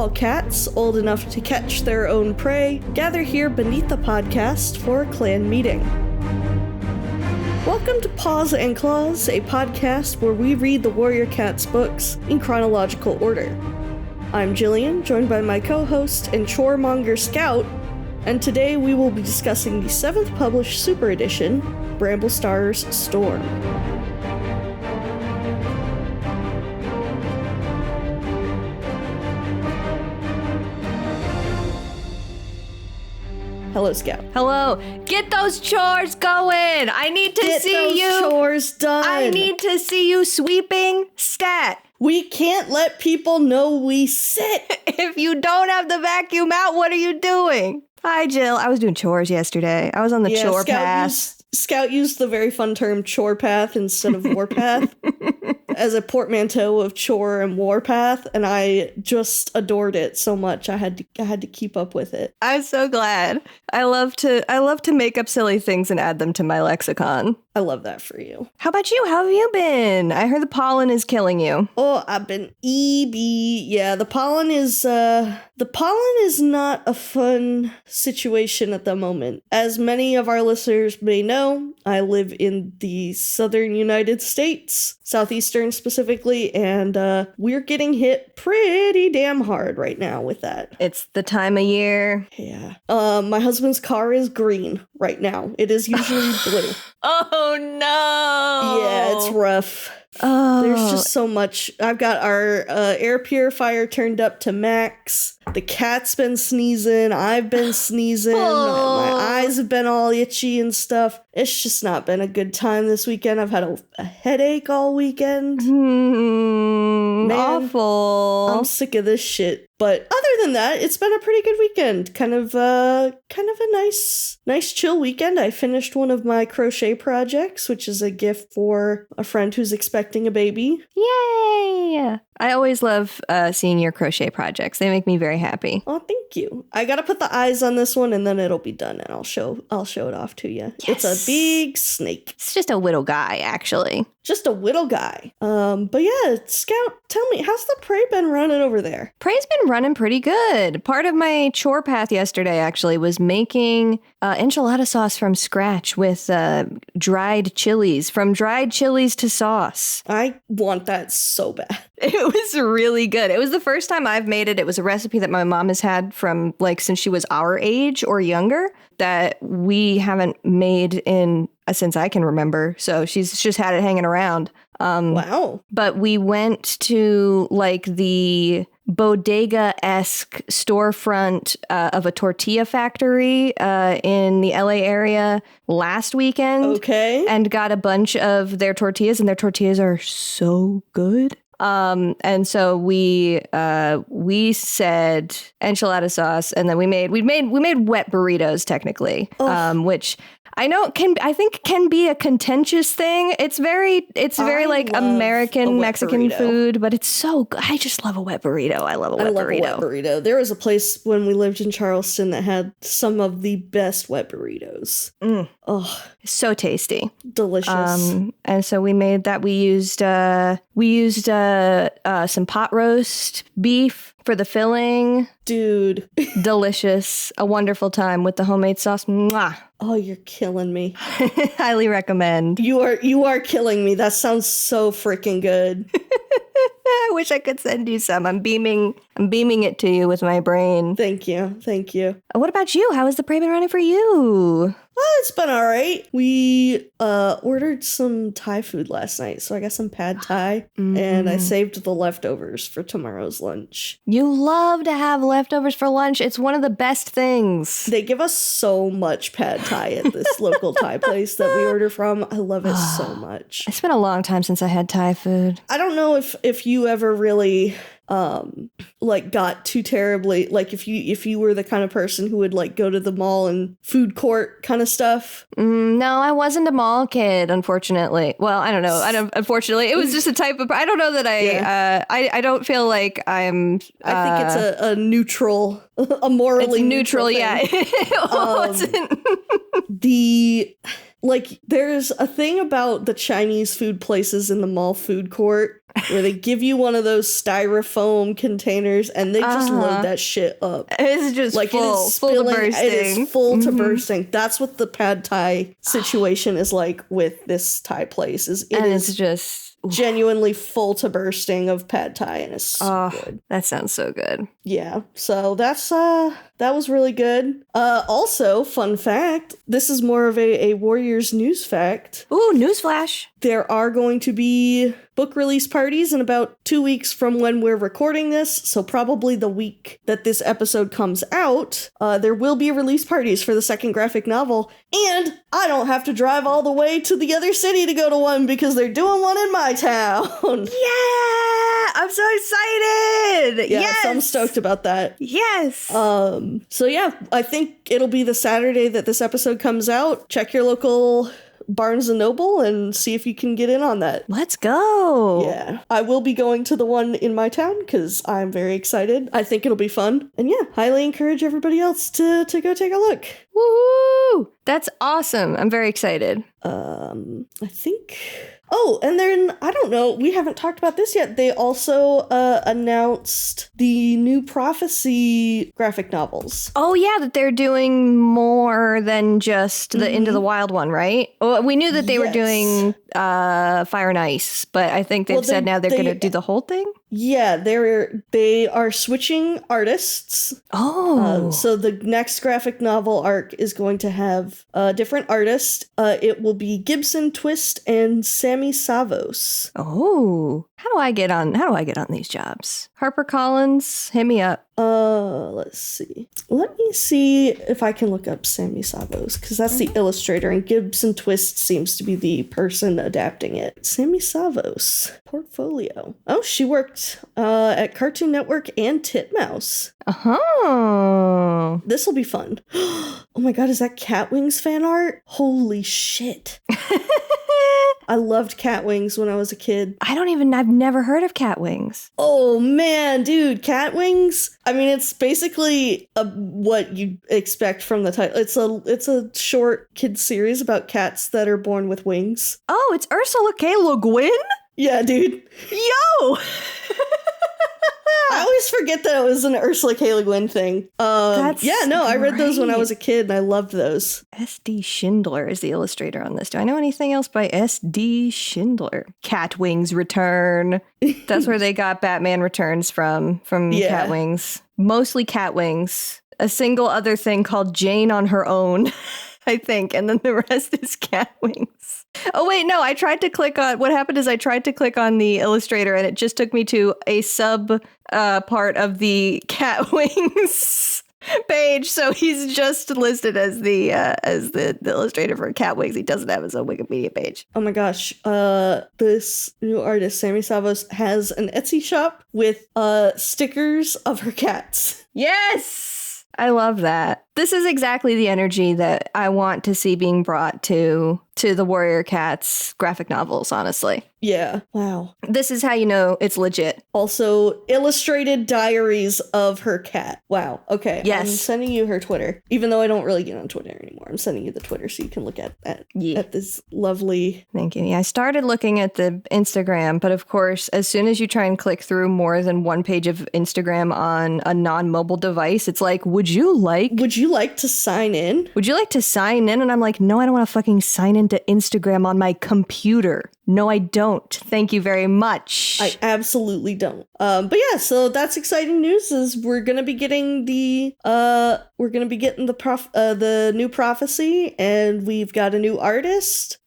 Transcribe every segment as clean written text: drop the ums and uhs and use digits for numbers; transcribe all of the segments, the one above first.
all cats, old enough to catch their own prey, gather here beneath the podcast for a clan meeting. Welcome to Paws Clause, a podcast where we read the Warrior Cats books in chronological order. I'm Jillian, joined by my co-host and choremonger Scout, and today we will be discussing the 7th published Super Edition, Bramblestar's Storm. Hello, Scout. Hello. Get those chores going. I need to see you. Get those chores done. I need to see you sweeping. Stat. We can't let people know we sit. If you don't have the vacuum out, what are you doing? Hi, Jill. I was doing chores yesterday. I was on the chore path. Scout used the very fun term chore path instead of warpath as a portmanteau of chore and warpath, and I just adored it so much. I had to keep up with it. I'm so glad. I love to make up silly things and add them to my lexicon. I love that for you. How about you? How have you been? I heard the pollen is killing you. Oh, I've been EB. Yeah, the pollen is not a fun situation at the moment. As many of our listeners may know, I live in the southern United States, southeastern specifically, and we're getting hit pretty damn hard right now with that. It's the time of year. Yeah. My husband's car is green right now. It is usually blue. Oh no! Yeah, it's rough. Oh. There's just so much. I've got our air purifier turned up to max. The cat's been sneezing. I've been sneezing. Oh. My eyes have been all itchy and stuff. It's just not been a good time this weekend. I've had a headache all weekend. Man, Awful. I'm sick of this shit. But other than that, it's been a pretty good weekend. Kind of a nice chill weekend. I finished one of my crochet projects, which is a gift for a friend who's expecting a baby. Yay! I always love seeing your crochet projects. They make me very happy. Oh, thank you. I gotta put the eyes on this one, and then it'll be done, and I'll show it off to you. Yes. It's a big snake. It's just a little guy, actually. Just a whittle guy. But yeah, Scout, tell me, how's the prey been running over there? Prey's been running pretty good. Part of my chore path yesterday, actually, was making enchilada sauce from scratch with dried chilies. From dried chilies to sauce. I want that so bad. It was really good. It was the first time I've made it. It was a recipe that my mom has had from, since she was our age or younger, that we haven't made in since I can remember. So she's just had it hanging around. Wow. But we went to the bodega-esque storefront of a tortilla factory in the LA area last weekend. Okay. And got a bunch of their tortillas, and their tortillas are so good. And so we said enchilada sauce, and then we made wet burritos technically, which I know can be a contentious thing. It's very American Mexican burrito. food, but it's so good. I just love a wet burrito. I love a wet burrito. There was a place when we lived in Charleston that had some of the best wet burritos. Oh, so tasty. Delicious. And so we made that. We used some pot roast beef for the filling. Dude. Delicious. A wonderful time with the homemade sauce. Mwah. Oh, you're killing me. Highly recommend. You are killing me. That sounds so freaking good. I wish I could send you some. I'm beaming it to you with my brain. Thank you. What about you? How has the prey been running for you? Oh, it's been all right. We ordered some Thai food last night, so I got some pad Thai, and I saved the leftovers for tomorrow's lunch. You love to have leftovers for lunch. It's one of the best things. They give us so much pad Thai at this local Thai place that we order from. I love it so much. It's been a long time since I had Thai food. I don't know if you ever really got too terribly, if you were the kind of person who would go to the mall and food court kind of stuff. No, I wasn't a mall kid, unfortunately. Well, I don't know. Unfortunately, it was just a type of. I don't know that I don't feel like I'm. I think it's a neutral, a morally neutral. Thing. Yeah, it wasn't. There's a thing about the Chinese food places in the mall food court where they give you one of those styrofoam containers and they just load that shit up. It's just like full, it is spilling, full to bursting. It is full to bursting. That's what the pad thai situation is like with this Thai place. It's just genuinely full to bursting of pad thai, and it's so good. That sounds so good. Yeah, so that's that was really good. Also, fun fact, this is more of a Warriors news fact. Ooh, newsflash. There are going to be book release parties in about 2 weeks from when we're recording this, so probably the week that this episode comes out, there will be release parties for the second graphic novel, and I don't have to drive all the way to the other city to go to one because they're doing one in my town. Yeah! I'm so excited! Yeah, yes! So I'm stoked about that. Yes! So yeah, I think it'll be the Saturday that this episode comes out. Check your local Barnes & Noble and see if you can get in on that. Let's go! Yeah. I will be going to the one in my town because I'm very excited. I think it'll be fun. And yeah, highly encourage everybody else to go take a look. Woohoo! That's awesome. I'm very excited. I think... Oh, and then, I don't know, we haven't talked about this yet. They also announced the new Prophecy graphic novels. Oh, yeah, that they're doing more than just the Into the Wild one, right? Well, we knew that they were doing Fire and Ice, but I think they've said now they're going to do the whole thing? Yeah, they are switching artists. Oh. So the next graphic novel arc is going to have a different artist. It will be Gibson Twist and Sammy Savos. Oh. How do I get on these jobs? HarperCollins, hit me up. Let's see. Let me see if I can look up Sammy Savos, because that's the illustrator, and Gibson Twist seems to be the person adapting it. Sammy Savos portfolio. Oh, she worked at Cartoon Network and Titmouse. Uh-huh. This will be fun. Oh my god, is that Catwings fan art? Holy shit. I loved Catwings when I was a kid. I've never heard of Catwings. Oh man, dude, Catwings. I mean, it's basically what you expect from the title. It's a short kid series about cats that are born with wings. Oh, it's Ursula K. Le Guin? Yeah, dude. Yo! I always forget that it was an Ursula K. Le Guin thing. I read those when I was a kid and I loved those. S.D. Schindler is the illustrator on this. Do I know anything else by S.D. Schindler? Catwings Return. That's where they got Batman Returns from Catwings. Mostly Catwings. A single other thing called Jane on Her Own, I think. And then the rest is Catwings. Oh, wait, no, I tried to click on the illustrator and it just took me to a sub part of the Catwings page. So he's just listed as the illustrator for Catwings. He doesn't have his own Wikipedia page. Oh my gosh. This new artist, Sammy Savos, has an Etsy shop with stickers of her cats. Yes! I love that. This is exactly the energy that I want to see being brought to the Warrior Cats graphic novels, honestly. Yeah. Wow. This is how you know it's legit. Also, illustrated diaries of her cat. Wow. Okay. Yes. I'm sending you her Twitter. Even though I don't really get on Twitter anymore. I'm sending you the Twitter so you can look at this lovely... Thank you. Yeah, I started looking at the Instagram, but of course, as soon as you try and click through more than one page of Instagram on a non-mobile device, it's like, would you like to sign in? Would you like to sign in? And I'm like, no, I don't want to fucking sign into Instagram on my computer. No, I don't. Thank you very much. I absolutely don't. But yeah, so that's exciting news. Is we're gonna be getting the new Prophecy, and we've got a new artist.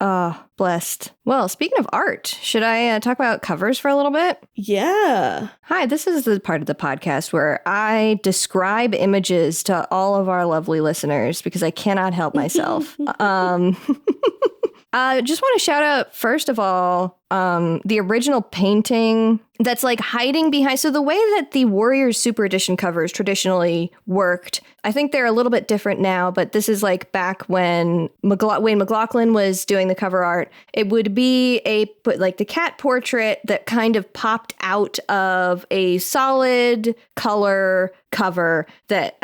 Blessed. Well, speaking of art, should I talk about covers for a little bit? Yeah. Hi, this is the part of the podcast where I describe images to all of our lovely listeners because I cannot help myself. I just want to shout out, first of all, the original painting that's like hiding behind. So the way that the Warriors Super Edition covers traditionally worked, I think they're a little bit different now, but this is like back when Wayne McLaughlin was doing the cover art. It would be like the cat portrait that kind of popped out of a solid color cover that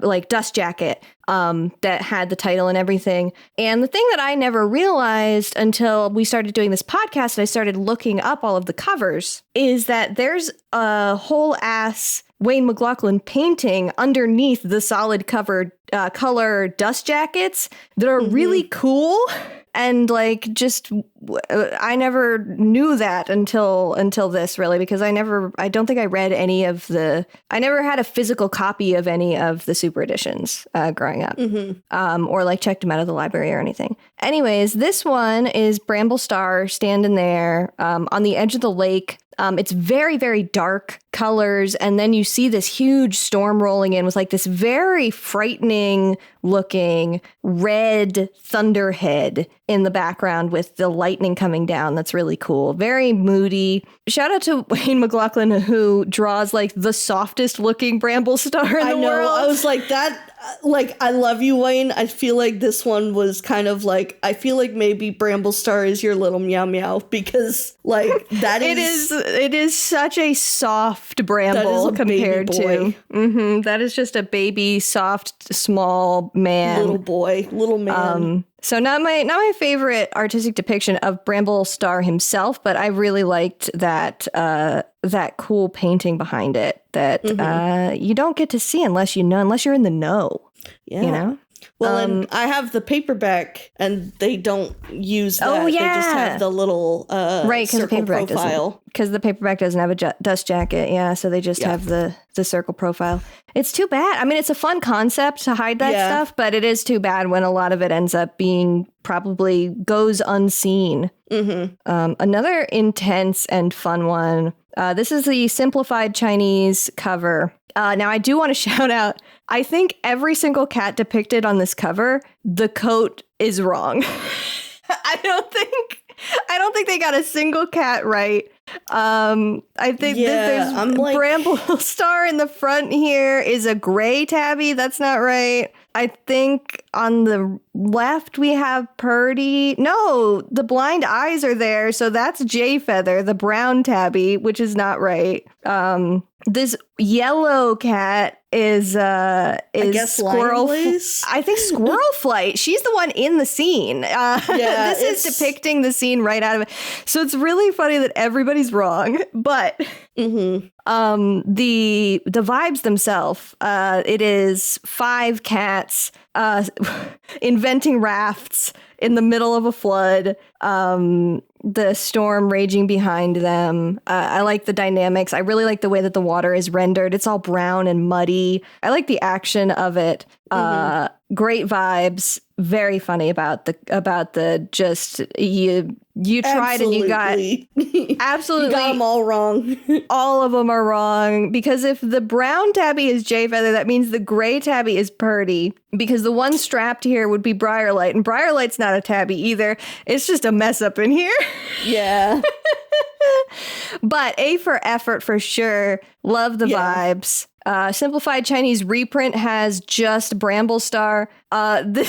like dust jacket that had the title and everything. And the thing that I never realized until we started doing this podcast and I started looking up all of the covers is that there's a whole ass Wayne McLaughlin painting underneath the solid covered color dust jackets that are really cool. And like, just, I never knew that until this, really, because I don't think I read I never had a physical copy of any of the Super Editions growing up, or like checked them out of the library or anything. Anyways, this one is Bramblestar standing there on the edge of the lake. It's very, very dark colors. And then you see this huge storm rolling in with like this very frightening looking red thunderhead in the background with the lightning coming down. That's really cool. Very moody. Shout out to Wayne McLaughlin, who draws like the softest looking Bramblestar in the world. I was like that. Like, I love you, Wayne. I feel like this one was kind of like, I feel like maybe Bramblestar is your little meow meow, because like that is it is such a soft Bramble compared to that is just a baby, soft, small man, little man. So not my favorite artistic depiction of Bramblestar himself, but I really liked that cool painting behind it that you don't get to see unless you're in the know. Yeah. You know? Well, and I have the paperback, and they don't use that. Oh, yeah. They just have the little right, circle profile. Because the paperback doesn't have a dust jacket, yeah, so they just have the circle profile. It's too bad. I mean, it's a fun concept to hide that stuff, but it is too bad when a lot of it ends up being probably goes unseen. Another intense and fun one. This is the simplified Chinese cover. Now, I do want to shout out, I think every single cat depicted on this cover, the coat is wrong. I don't think they got a single cat right. I think there's Bramblestar in the front here is a gray tabby. That's not right. I think on the left we have Purdy. No, the blind eyes are there. So that's Jay Feather, the brown tabby, which is not right. This yellow cat is Squirrel. I think Squirrel Flight. She's the one in the scene. This is depicting the scene right out of it. So it's really funny that everybody's wrong, but the vibes themselves. It is 5 cats inventing rafts in the middle of a flood. The storm raging behind them. I like the dynamics. I really like the way that the water is rendered. It's all brown and muddy. I like the action of it. Great vibes. Very funny about the just you tried and you got absolutely you got them all wrong. All of them are wrong, because if the brown tabby is Jay Feather, that means the gray tabby is Purdy, because the one strapped here would be Briarlight, and Briarlight's not a tabby either. It's just a mess up in here. Yeah. But A for effort for sure. Love the vibes. Simplified Chinese reprint has just Bramblestar. Why did they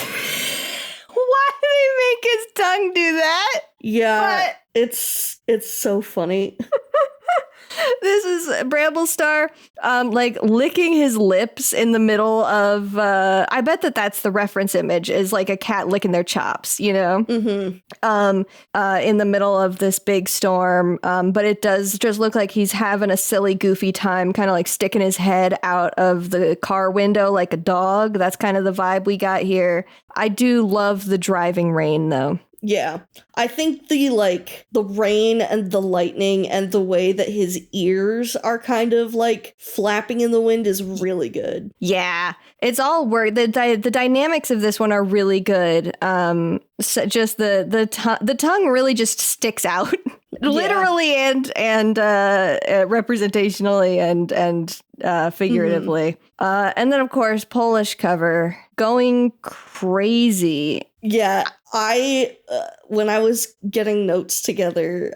make his tongue do that? Yeah, but it's so funny. This is Bramblestar, like licking his lips in the middle of. I bet that's the reference image, is like a cat licking their chops, you know. In the middle of this big storm, but it does just look like he's having a silly, goofy time, kind of like sticking his head out of the car window like a dog. That's kind of the vibe we got here. I do love the driving rain, though. Yeah, I think the rain and the lightning and the way that his ears are kind of like flapping in the wind is really good. Yeah, it's all work. The dynamics of this one are really good. So just the tongue really just sticks out, literally and representationally and figuratively. And then of course Polish cover going crazy. Yeah. When I was getting notes together,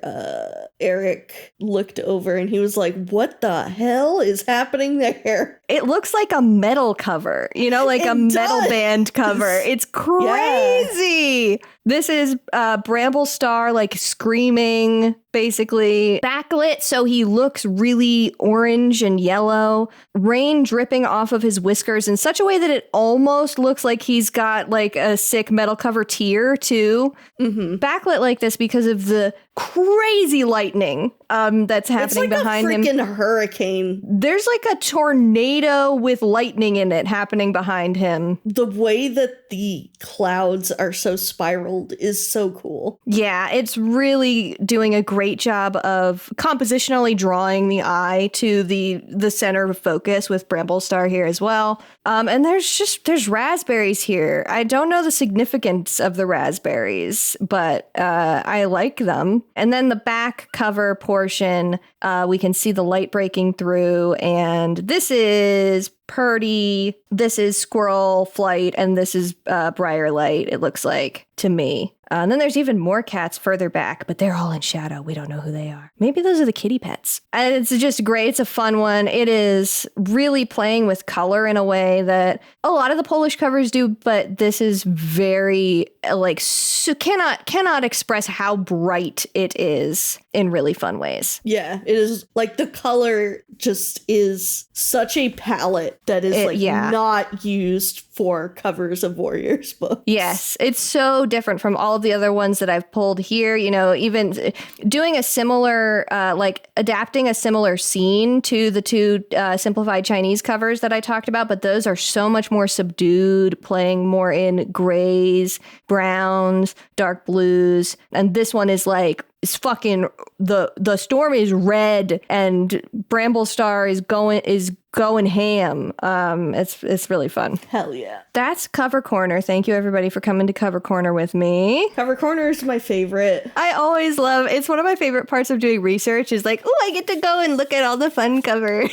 Eric looked over and he was like, what the hell is happening there? It looks like a metal cover, like a metal band cover. It's crazy. Yeah. This is Bramblestar, like, screaming, basically. Backlit, so he looks really orange and yellow. Rain dripping off of his whiskers in such a way that it almost looks like he's got, like, a sick metal cover tear, too. Mm-hmm. Backlit like this because of the crazy lightning that's happening behind him. It's like a freaking hurricane. There's like a tornado with lightning in it happening behind him. The way that the clouds are so spiraled is so cool. Yeah, it's really doing a great job of compositionally drawing the eye to the center of focus with Bramblestar here as well. And there's raspberries here. I don't know the significance of the raspberries, but I like them. And then the back cover portion, we can see the light breaking through, and this is Purdy, this is Squirrel Flight, and this is Briarlight, it looks like, to me. And then there's even more cats further back, but they're all in shadow. We don't know who they are. Maybe those are the kitty pets. And it's just great. It's a fun one. It is really playing with color in a way that a lot of the Polish covers do, but this is very, cannot express how bright it is in really fun ways. Yeah, it is, like, the color just is such a palette that is not used for covers of Warriors books. Yes, it's so different from all of the other ones that I've pulled here. Even doing a similar, adapting a similar scene to the two simplified Chinese covers that I talked about, but those are so much more subdued, playing more in grays, browns, dark blues, and this one is like, it's fucking, the storm is red and Bramblestar is going ham. It's really fun. Hell yeah. That's Cover Corner. Thank you everybody for coming to Cover Corner with me. Cover Corner is my favorite. I always love, it's one of my favorite parts of doing research is like, I get to go and look at all the fun covers.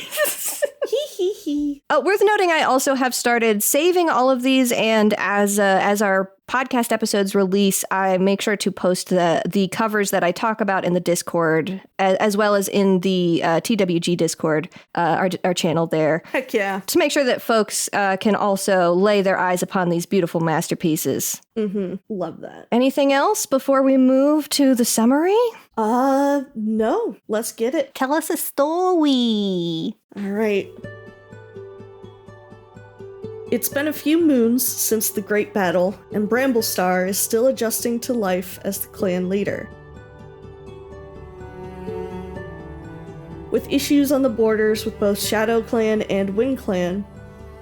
Worth noting, I also have started saving all of these, and as our podcast episodes release, I make sure to post the covers that I talk about in the Discord, as well as in the TWG Discord, our channel there. Heck yeah. To make sure that folks can also lay their eyes upon these beautiful masterpieces. Mm-hmm. Love that. Anything else before we move to the summary? No. Let's get it. Tell us a story. All right. It's been a few moons since the Great Battle, and Bramblestar is still adjusting to life as the clan leader. With issues on the borders with both Shadow Clan and Wind Clan,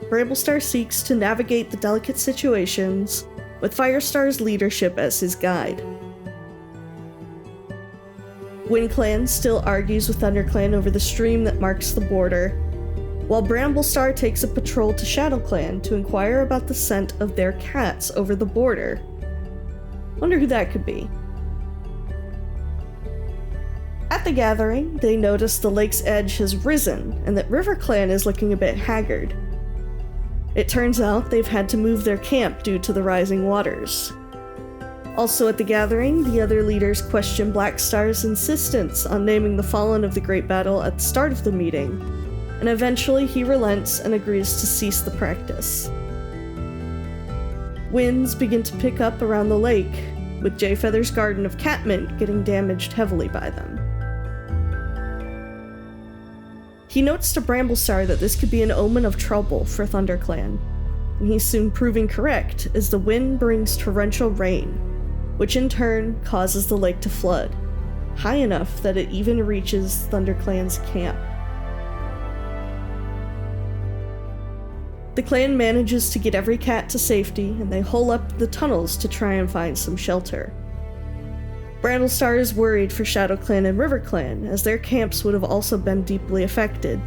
Bramblestar seeks to navigate the delicate situations with Firestar's leadership as his guide. Wind Clan still argues with Thunder Clan over the stream that marks the border, while Bramblestar takes a patrol to Shadow Clan to inquire about the scent of their cats over the border. Wonder who that could be. At the gathering, they notice the lake's edge has risen and that River Clan is looking a bit haggard. It turns out they've had to move their camp due to the rising waters. Also at the gathering, the other leaders question Blackstar's insistence on naming the fallen of the Great Battle at the start of the meeting, and eventually he relents and agrees to cease the practice. Winds begin to pick up around the lake, with Jayfeather's garden of catmint getting damaged heavily by them. He notes to Bramblestar that this could be an omen of trouble for ThunderClan, and he's soon proving correct as the wind brings torrential rain, which in turn causes the lake to flood, high enough that it even reaches ThunderClan's camp. The clan manages to get every cat to safety, and they hole up the tunnels to try and find some shelter. Bramblestar is worried for Shadow Clan and River Clan, as their camps would have also been deeply affected.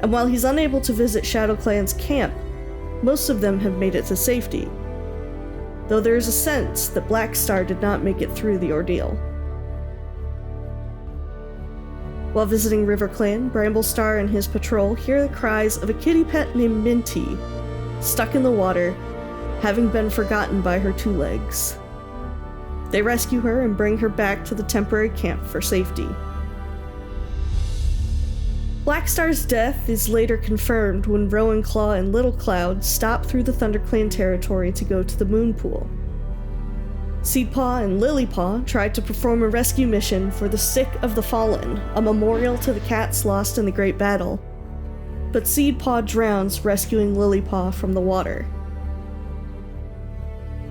And while he's unable to visit Shadow Clan's camp, most of them have made it to safety, though there is a sense that Blackstar did not make it through the ordeal. While visiting River Clan, Bramblestar and his patrol hear the cries of a kitty pet named Minty, stuck in the water, having been forgotten by her two legs. They rescue her and bring her back to the temporary camp for safety. Blackstar's death is later confirmed when Rowan Claw and Little Cloud stop through the ThunderClan territory to go to the Moon Pool. Seedpaw and Lilypaw tried to perform a rescue mission for the Sick of the Fallen, a memorial to the cats lost in the Great Battle. But Seedpaw drowns, rescuing Lilypaw from the water.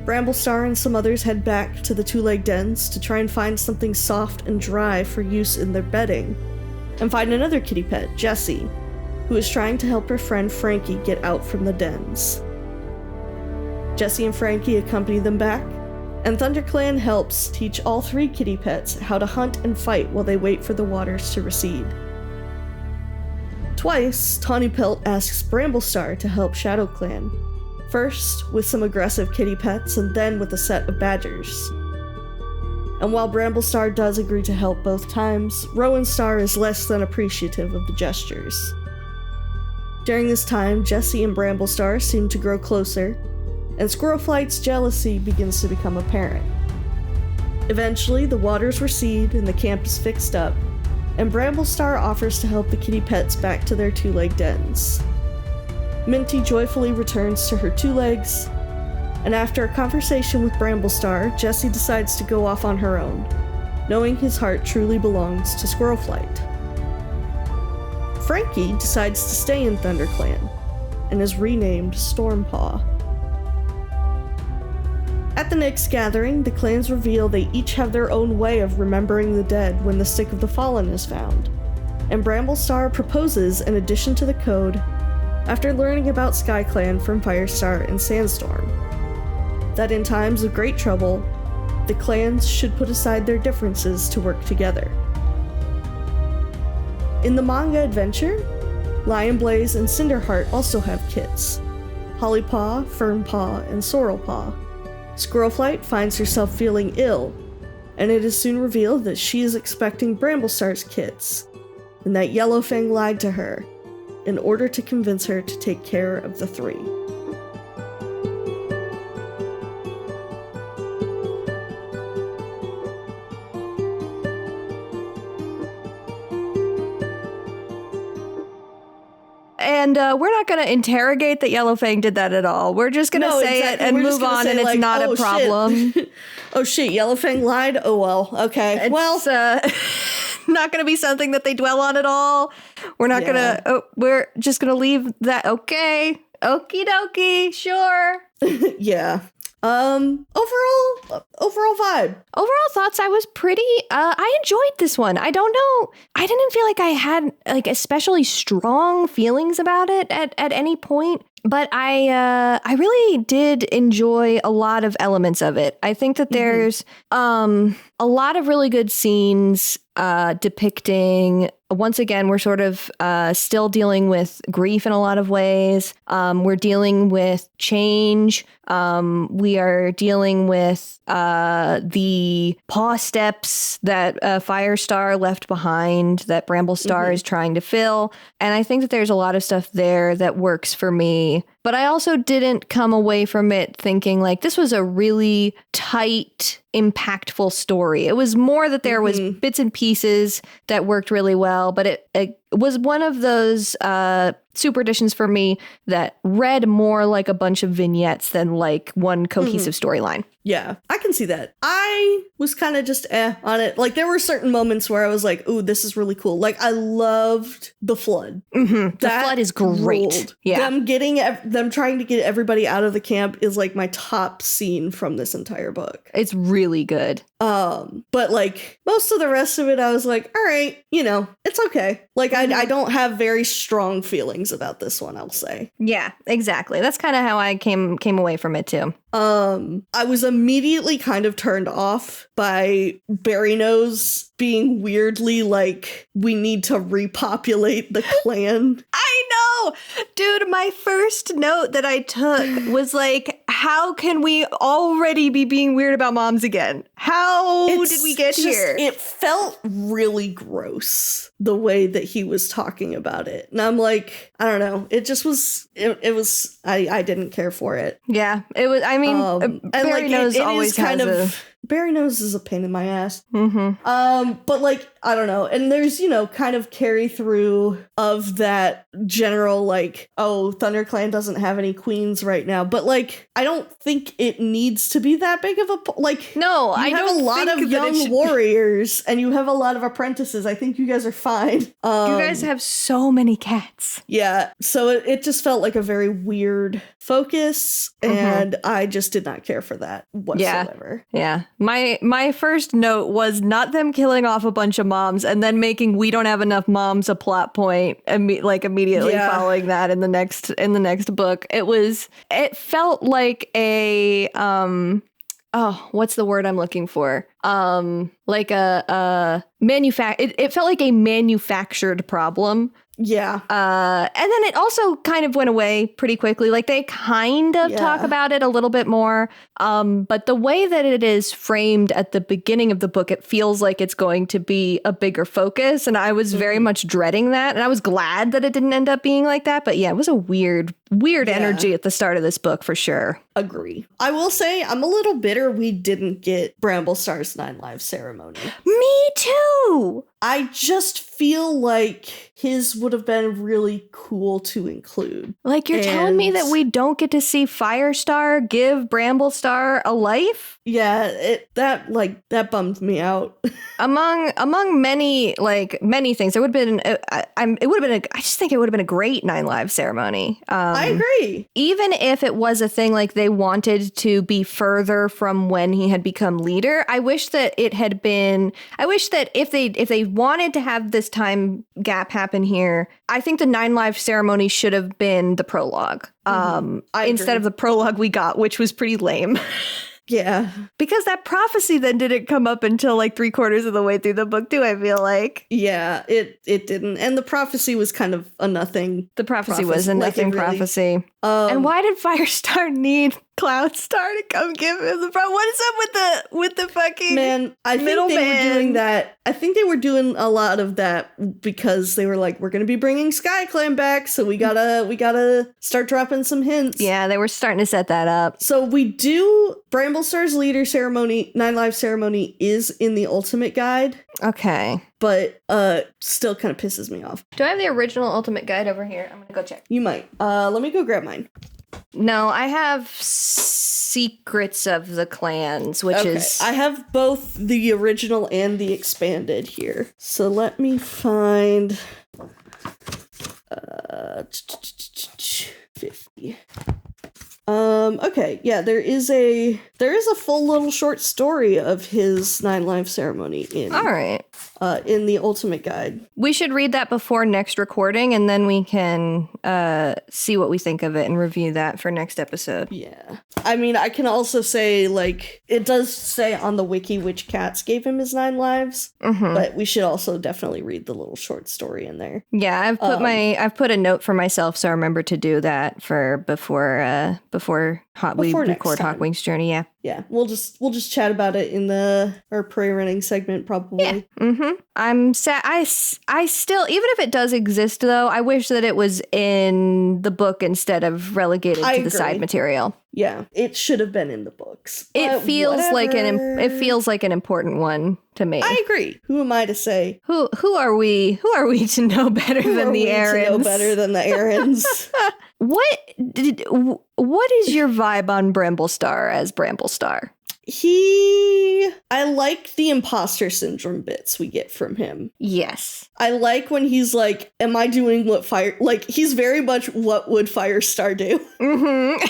Bramblestar and some others head back to the two-leg dens to try and find something soft and dry for use in their bedding, and find another kitty pet, Jessie, who is trying to help her friend Frankie get out from the dens. Jessie and Frankie accompany them back, and ThunderClan helps teach all three kitty pets how to hunt and fight while they wait for the waters to recede. Twice, Tawny Pelt asks Bramblestar to help ShadowClan, first with some aggressive kitty pets and then with a set of badgers. And while Bramblestar does agree to help both times, Rowan Star is less than appreciative of the gestures. During this time, Jessie and Bramblestar seem to grow closer, and Squirrelflight's jealousy begins to become apparent. Eventually, the waters recede and the camp is fixed up, and Bramblestar offers to help the kitty pets back to their two-leg dens. Minty joyfully returns to her two legs, and after a conversation with Bramblestar, Jessie decides to go off on her own, knowing his heart truly belongs to Squirrelflight. Frankie decides to stay in ThunderClan, and is renamed Stormpaw. At the next gathering, the clans reveal they each have their own way of remembering the dead when the Sick of the Fallen is found, and Bramblestar proposes an addition to the code after learning about SkyClan from Firestar and Sandstorm, that in times of great trouble, the clans should put aside their differences to work together. In the manga adventure, Lionblaze and Cinderheart also have kits: Hollypaw, Fernpaw, and Sorrelpaw. Squirrelflight finds herself feeling ill, and it is soon revealed that she is expecting Bramblestar's kits, and that Yellowfang lied to her in order to convince her to take care of the three. And we're not going to interrogate that Yellowfang did that at all. We're just going to say it and move on, and it's not a problem. Oh shit, Yellowfang lied? Oh well, okay. It's not going to be something that they dwell on at all. We're not going to, we're just going to leave that, okay. Okie dokie, sure. Yeah. Overall vibe. Overall thoughts, I was pretty, I enjoyed this one. I don't know. I didn't feel like I had like especially strong feelings about it at any point. But I really did enjoy a lot of elements of it. I think that there's a lot of really good scenes depicting, once again, we're sort of still dealing with grief in a lot of ways. We're dealing with change. We are dealing with the paw steps that Firestar left behind, that Bramblestar is trying to fill. And I think that there's a lot of stuff there that works for me. But I also didn't come away from it thinking like this was a really tight, impactful story. It was more that there was bits and pieces that worked really well, but it was one of those super editions for me that read more like a bunch of vignettes than like one cohesive storyline. Yeah, I can see that. I was kind of just on it. Like, there were certain moments where I was like, ooh, this is really cool. Like, I loved the flood. The flood is great. Ruled. Yeah. Them trying to get everybody out of the camp is like my top scene from this entire book. It's really good. But like most of the rest of it, I was like, all right, it's okay. Like, I don't have very strong feelings about this one, I'll say. Yeah, exactly. That's kind of how I came away from it too. I was immediately kind of turned off by Berrynose being weirdly like, we need to repopulate the clan. I know. Dude, my first note that I took was like, how can we already be being weird about moms again? How did we get here? It felt really gross the way that he was talking about it. And I'm like, I don't know. It just was, it was, I didn't care for it. Yeah, it was, I mean, Barry Nose always has a... Barry Nose is a pain in my ass. Mm-hmm. But like, I don't know. And there's, kind of carry through of that general, like, oh, ThunderClan doesn't have any queens right now. But like, I don't think it needs to be that big of a, like, no, I have don't a lot of young warriors and you have a lot of apprentices. I think you guys are fine. You guys have so many cats. Yeah. So it just felt like a very weird focus. And I just did not care for that whatsoever. Yeah. My first note was not them killing off a bunch of moms and then making "we don't have enough moms" a plot point, immediately following that in the next book. It felt like a what's the word I'm looking for? Like it felt like a manufactured problem. Yeah. And then it also kind of went away pretty quickly. Like they kind of talk about it a little bit more. But the way that it is framed at the beginning of the book, it feels like it's going to be a bigger focus. And I was very much dreading that. And I was glad that it didn't end up being like that. But yeah, it was a weird energy at the start of this book for sure. Agree. I will say I'm a little bitter we didn't get Bramblestar's 9 Lives ceremony. Me too. I just feel like his would have been really cool to include. Like you're telling me that we don't get to see Firestar give Bramblestar a life? Yeah, that bummed me out. among many things, it would have been I just think it would have been a great 9 Lives ceremony. I agree. Even if it was a thing like they wanted to be further from when he had become leader, I wish that if they wanted to have this time gap happen here, I think the 9 Lives ceremony should have been the prologue. Instead of the prologue we got, which was pretty lame. Yeah. Because that prophecy then didn't come up until like 3/4 of the way through the book too, I feel like. Yeah, it didn't. And the prophecy was kind of a nothing. The prophecy was a nothing prophecy. And why did Firestar need Cloudstar to come give him the what is up with the fucking man? I think they were doing that. I think they were doing a lot of that because they were like, we're gonna be bringing SkyClan back, so we gotta start dropping some hints. Yeah, they were starting to set that up. So we do Bramblestar's leader ceremony, 9 Lives ceremony is in the Ultimate Guide. Okay. But still kind of pisses me off. Do I have the original Ultimate Guide over here? I'm gonna go check. You might. Let me go grab mine. No, I have Secrets of the Clans, which is... I have both the original and the expanded here. So let me find... 50. Okay, yeah, there is a full little short story of his 9 Lives ceremony in the Ultimate Guide. We should read that before next recording, and then we can see what we think of it and review that for next episode. Yeah. I mean, I can also say, like, it does say on the wiki which cats gave him his 9 lives, but we should also definitely read the little short story in there. Yeah, I've put a note for myself, so I remember to do that for before we record Hawkwing's Journey. Yeah, we'll just chat about it in our prey running segment probably. Yeah. I'm sad. I still, even if it does exist though, I wish that it was in the book instead of relegated to the side material. Yeah, it should have been in the books. It feels like an important one to me. I agree. Who am I to say? Who are we? Who are we to know better than the Erins? To know better than the Erins. What is your vibe on Bramblestar as Bramblestar? I like the imposter syndrome bits we get from him. Yes. I like when he's like, am I doing what he's very much what would Firestar do? He's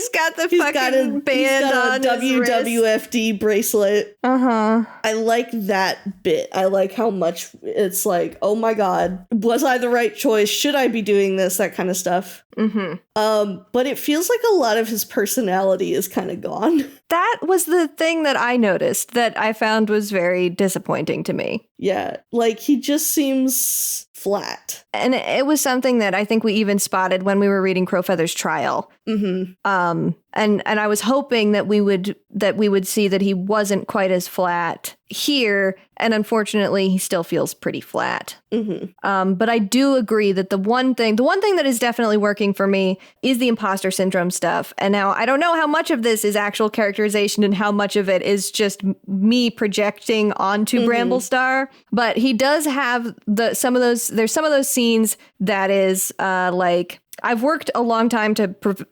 got the fucking band on his wrist. WWFD bracelet. I like that bit. I like how much it's like, oh my God, was I the right choice? Should I be doing this? That kind of stuff. But it feels like a lot of his personality is kind of gone. That was the thing that I noticed that I found was very disappointing to me. Yeah, like he just seems flat. And it was something that I think we even spotted when we were reading Crowfeather's trial. Mm-hmm. And I was hoping that we would see that he wasn't quite as flat here, and unfortunately, he still feels pretty flat. Mm-hmm. But I do agree that the one thing that is definitely working for me is the imposter syndrome stuff. And now I don't know how much of this is actual characterization and how much of it is just me projecting onto Bramblestar. But he does have there's some of those scenes that is like, I've worked a long time to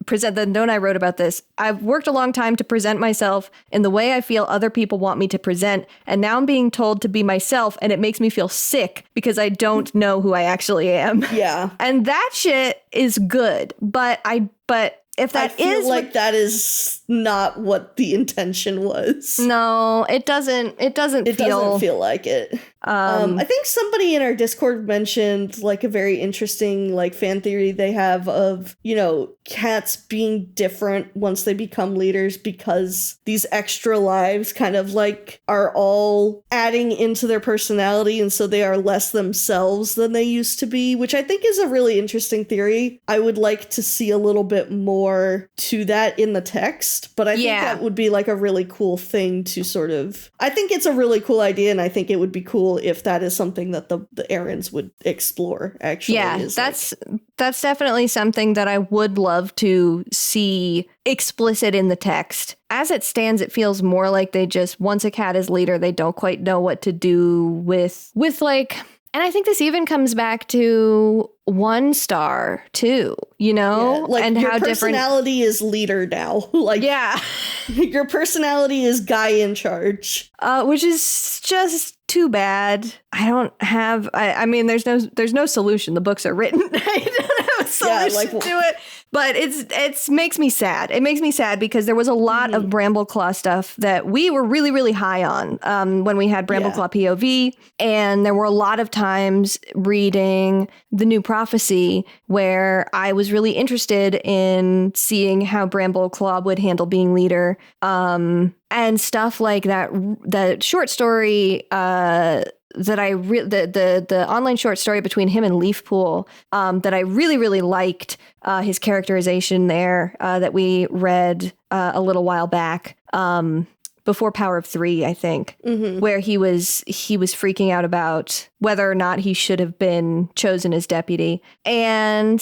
present, the note I wrote about this, I've worked a long time to present myself in the way I feel other people want me to present. And now I'm being told to be myself, and it makes me feel sick because I don't know who I actually am. Yeah. And that shit is good. But if that I feel like that is not what the intention was. No, it doesn't feel like it. I think somebody in our Discord mentioned like a very interesting like fan theory they have of, you know, cats being different once they become leaders because these extra lives kind of like are all adding into their personality, and so they are less themselves than they used to be, which I think is a really interesting theory. I would like to see a little bit more to that in the text, but I think that would be like a really cool thing to sort of, I think it's a really cool idea, and I think it would be cool if that is something that the Erins would explore, actually. Yeah, that's definitely something that I would love to see explicit in the text. As it stands, it feels more like they just, once a cat is leader, they don't quite know what to do with like, and I think this even comes back to One Star too, you know, yeah, like and your how personality is leader now. Like, yeah, your personality is guy in charge, which is just too bad. I don't have. I mean, there's no solution. The books are written. I don't have a solution to it. But it's makes me sad. It makes me sad because there was a lot of Bramble-Claw stuff that we were really, really high on when we had Bramble-Claw POV. And there were a lot of times reading The New Prophecy where I was really interested in seeing how Bramble-Claw would handle being leader. And stuff like that. The short story that the online short story between him and Leafpool that I really, really liked his characterization there that we read a little while back before Power of Three, I think, where he was freaking out about whether or not he should have been chosen as deputy. And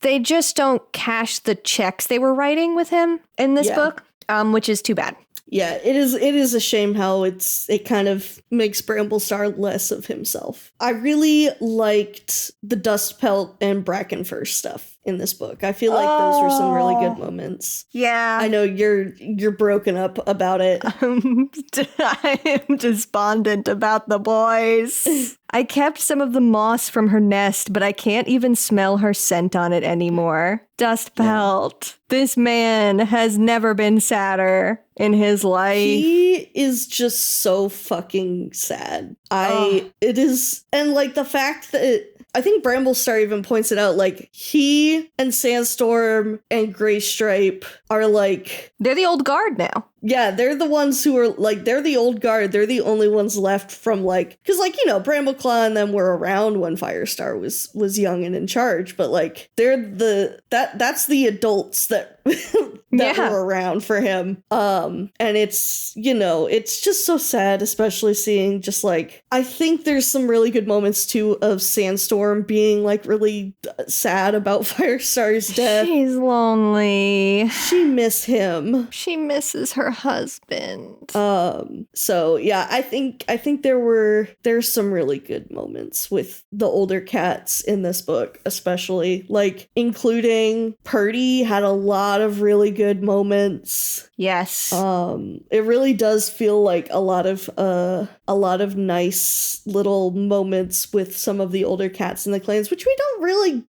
they just don't cash the checks they were writing with him in this book, which is too bad. Yeah, it is a shame how it kind of makes Bramblestar less of himself. I really liked the Dust Pelt and Brackenfur stuff in this book. I feel like those were some really good moments. Yeah. I know you're broken up about it. I am despondent about the boys. I kept some of the moss from her nest, but I can't even smell her scent on it anymore. Dust Pelt. This man has never been sadder in his life. He is just so fucking sad. It is, and like the fact that I think Bramblestar even points it out, like he and Sandstorm and Graystripe are like, they're the old guard now. Yeah, they're the ones who are like, they're the old guard. They're the only ones left from like, because like, you know, Bramble-Claw and them were around when Firestar was young and in charge, but like they're that's the adults that were around for him. And it's, you know, it's just so sad, especially seeing just like, I think there's some really good moments too of Sandstorm being like really sad about Firestar's death. She's lonely. She misses him. She misses her husband. So yeah, I think there's some really good moments with the older cats in this book, especially like including Purdy had a lot of really good moments. Yes. It really does feel like a lot of nice little moments with some of the older cats in the clans, which I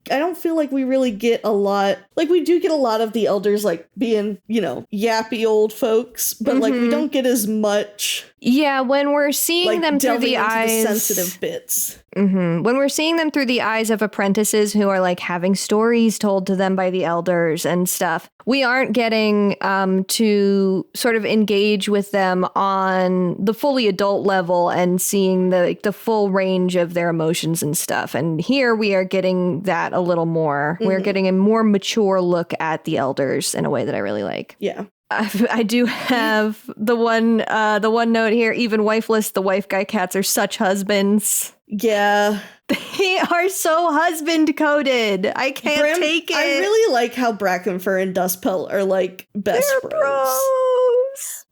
don't feel like we really get a lot. Like we do get a lot of the elders like being, you know, yappy old folks, but like we don't get as much Yeah, when we're seeing like them through delving the into eyes, the sensitive bits. When we're seeing them through the eyes of apprentices who are like having stories told to them by the elders and stuff, we aren't getting to sort of engage with them on the fully adult level and seeing the full range of their emotions and stuff. And here we are getting that a little more. We're getting a more mature look at the elders in a way that I really like. Yeah. I do have the one note here. Even wifeless, the wife guy cats are such husbands. Yeah. They are so husband coded. I can't take it. I really like how Brackenfur and Dustpelt are like best They're bros.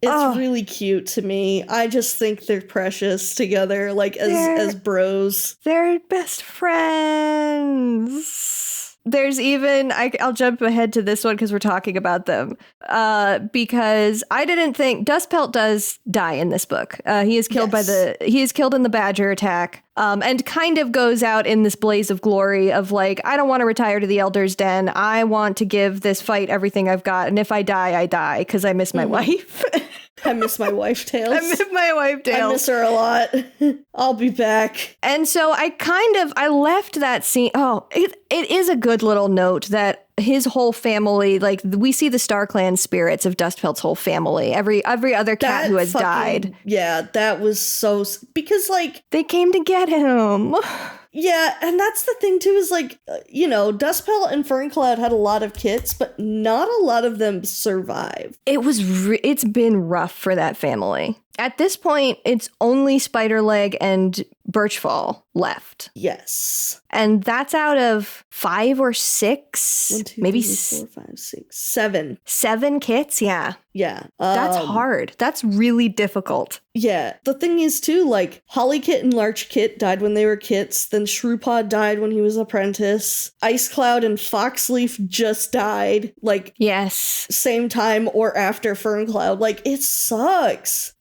It's Oh. really cute to me. I just think they're precious together, like as bros. They're best friends. There's even, I'll jump ahead to this one because we're talking about them. Because I didn't think, Dustpelt does die in this book. He is killed he is killed in the Badger attack. And kind of goes out in this blaze of glory of like, I don't want to retire to the Elder's Den. I want to give this fight everything I've got. And if I die, I die because I miss my wife. I miss my wife, Tails. I miss my wife, Tails. I miss her a lot. I'll be back. And so I left that scene. Oh, it is a good little note that his whole family, like we see the StarClan spirits of Dustpelt's whole family, every other cat who has died. Yeah, that was so, because like they came to get him. Yeah, and that's the thing too, is like, Dustpelt and Ferncloud had a lot of kits, but not a lot of them survived. It's been rough for that family. At this point, it's only Spiderleg and Birchfall left. Yes. And that's out of 5 or 6, 1, 2, maybe 3, 4, 5, 6, 7. 7 kits? Yeah. Yeah. That's hard. That's really difficult. Yeah. The thing is too, like, Holly Kit and Larch Kit died when they were kits. Then Shrewpod died when he was apprentice. Ice Cloud and Foxleaf just died. Like, yes. Same time or after Ferncloud. Like, it sucks.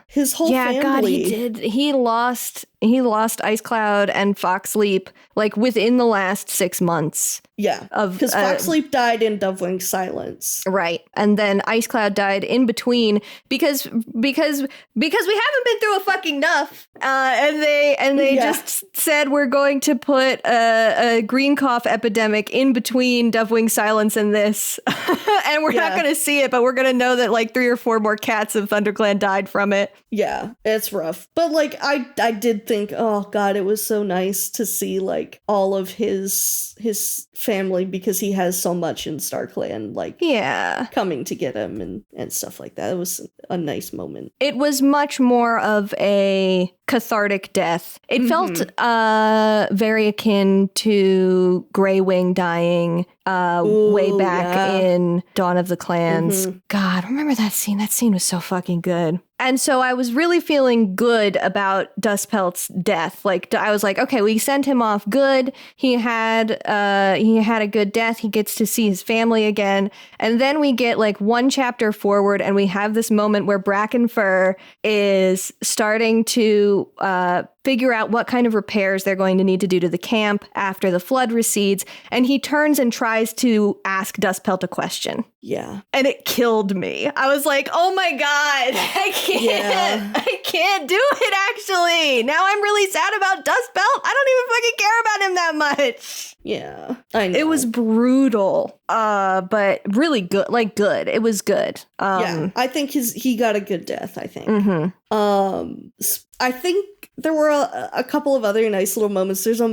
His whole family. Yeah, God, he did. He lost Ice Cloud and Foxleap like within the last 6 months. Yeah, because Foxleap died in Dovewing's Silence. Right. And then Ice Cloud died in between because we haven't been through a fucking enough. And they just said we're going to put a green cough epidemic in between Dovewing's Silence and this. And we're not going to see it, but we're going to know that like 3 or 4 more cats of ThunderClan died from it. Yeah, it's rough. But like I did think, oh God, it was so nice to see like all of his family, because he has so much in StarClan, like coming to get him and stuff like that. It was a nice moment. It was much more of a cathartic death. It felt very akin to Greywing dying way back in Dawn of the Clans. God, remember that scene? That scene was so fucking good. And so I was really feeling good about Dustpelt's death. Like, I was like, okay, we sent him off good. He had a good death. He gets to see his family again. And then we get like 1 chapter forward and we have this moment where Brackenfur is starting to figure out what kind of repairs they're going to need to do to the camp after the flood recedes. And he turns and tries to ask Dustpelt a question. Yeah. And it killed me. I was like, oh my God, I can't do it actually. Now I'm really sad about Dustpelt. I don't even fucking care about him that much. Yeah, I know. It was brutal, but really good. Like good. It was good. Yeah, I think he got a good death, I think. I think there were a couple of other nice little moments. There's a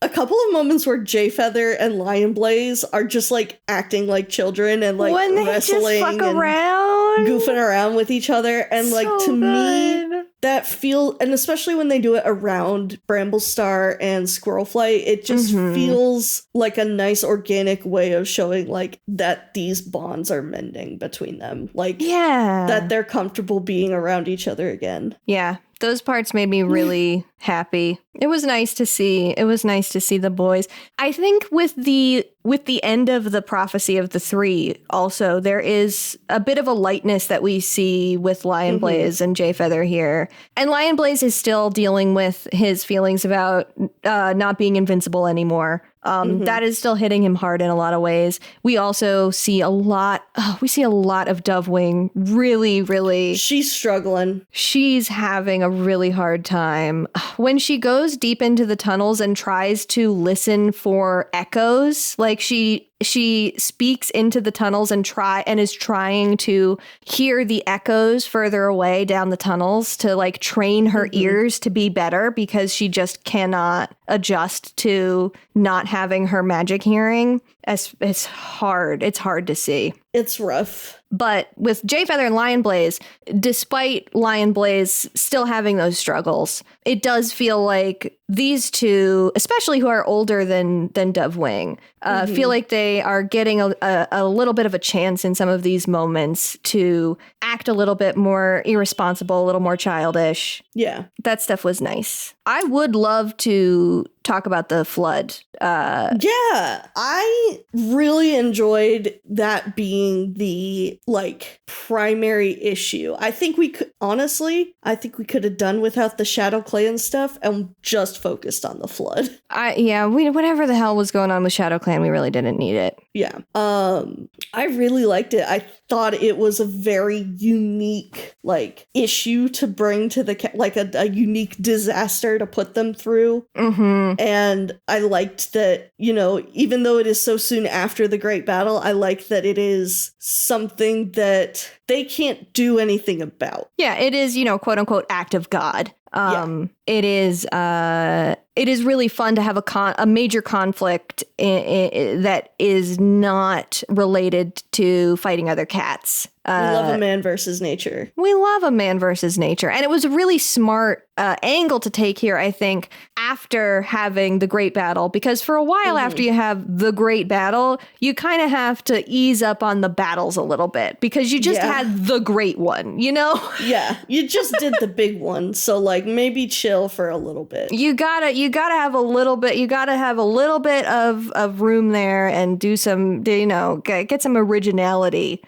couple of moments where Jayfeather and Lionblaze are just like acting like children and like when they wrestling just fuck and around, goofing around with each other. And like to me, that and especially when they do it around Bramblestar and Squirrelflight, it just feels like a nice organic way of showing like that these bonds are mending between them. Like that they're comfortable being around each other again. Yeah. Those parts made me really happy. It was nice to see. It was nice to see the boys. I think with the end of the Prophecy of the Three, also, there is a bit of a lightness that we see with Lionblaze and Jayfeather here. And Lionblaze is still dealing with his feelings about not being invincible anymore. That is still hitting him hard in a lot of ways. We also see a lot of Dovewing really. She's struggling. She's having a really hard time. When she goes deep into the tunnels and tries to listen for echoes, like she speaks into the tunnels and is trying to hear the echoes further away down the tunnels to like train her ears to be better, because she just cannot adjust to not having her magic hearing. It's hard. It's hard to see. It's rough. But with Jayfeather and Lionblaze, despite Lionblaze still having those struggles, it does feel like these two, especially who are older than Dovewing, feel like they are getting a little bit of a chance in some of these moments to act a little bit more irresponsible, a little more childish. Yeah. That stuff was nice. I would love to talk about the flood. Yeah, I really enjoyed that being the like primary issue. I think we could have done without the Shadow Clan stuff and just focused on the flood. Whatever the hell was going on with Shadow Clan, we really didn't need it. Yeah. I really liked it. I thought it was a very unique like issue to bring to the like a unique disaster to put them through. And I liked that, you know, even though it is so soon after the Great Battle, I like that it is something that they can't do anything about. Yeah, it is, you know, quote unquote act of God. It is really fun to have a major conflict that is not related to fighting other cats. We love a man versus nature. We love a man versus nature. And it was a really smart angle to take here, I think, after having the Great Battle. Because for a while after you have the Great Battle, you kind of have to ease up on the battles a little bit. Because you just had the Great One, you know? Yeah, you just did the big one. So, like, maybe chill for a little bit. You gotta have a little bit of room there and do some, you know, get some originality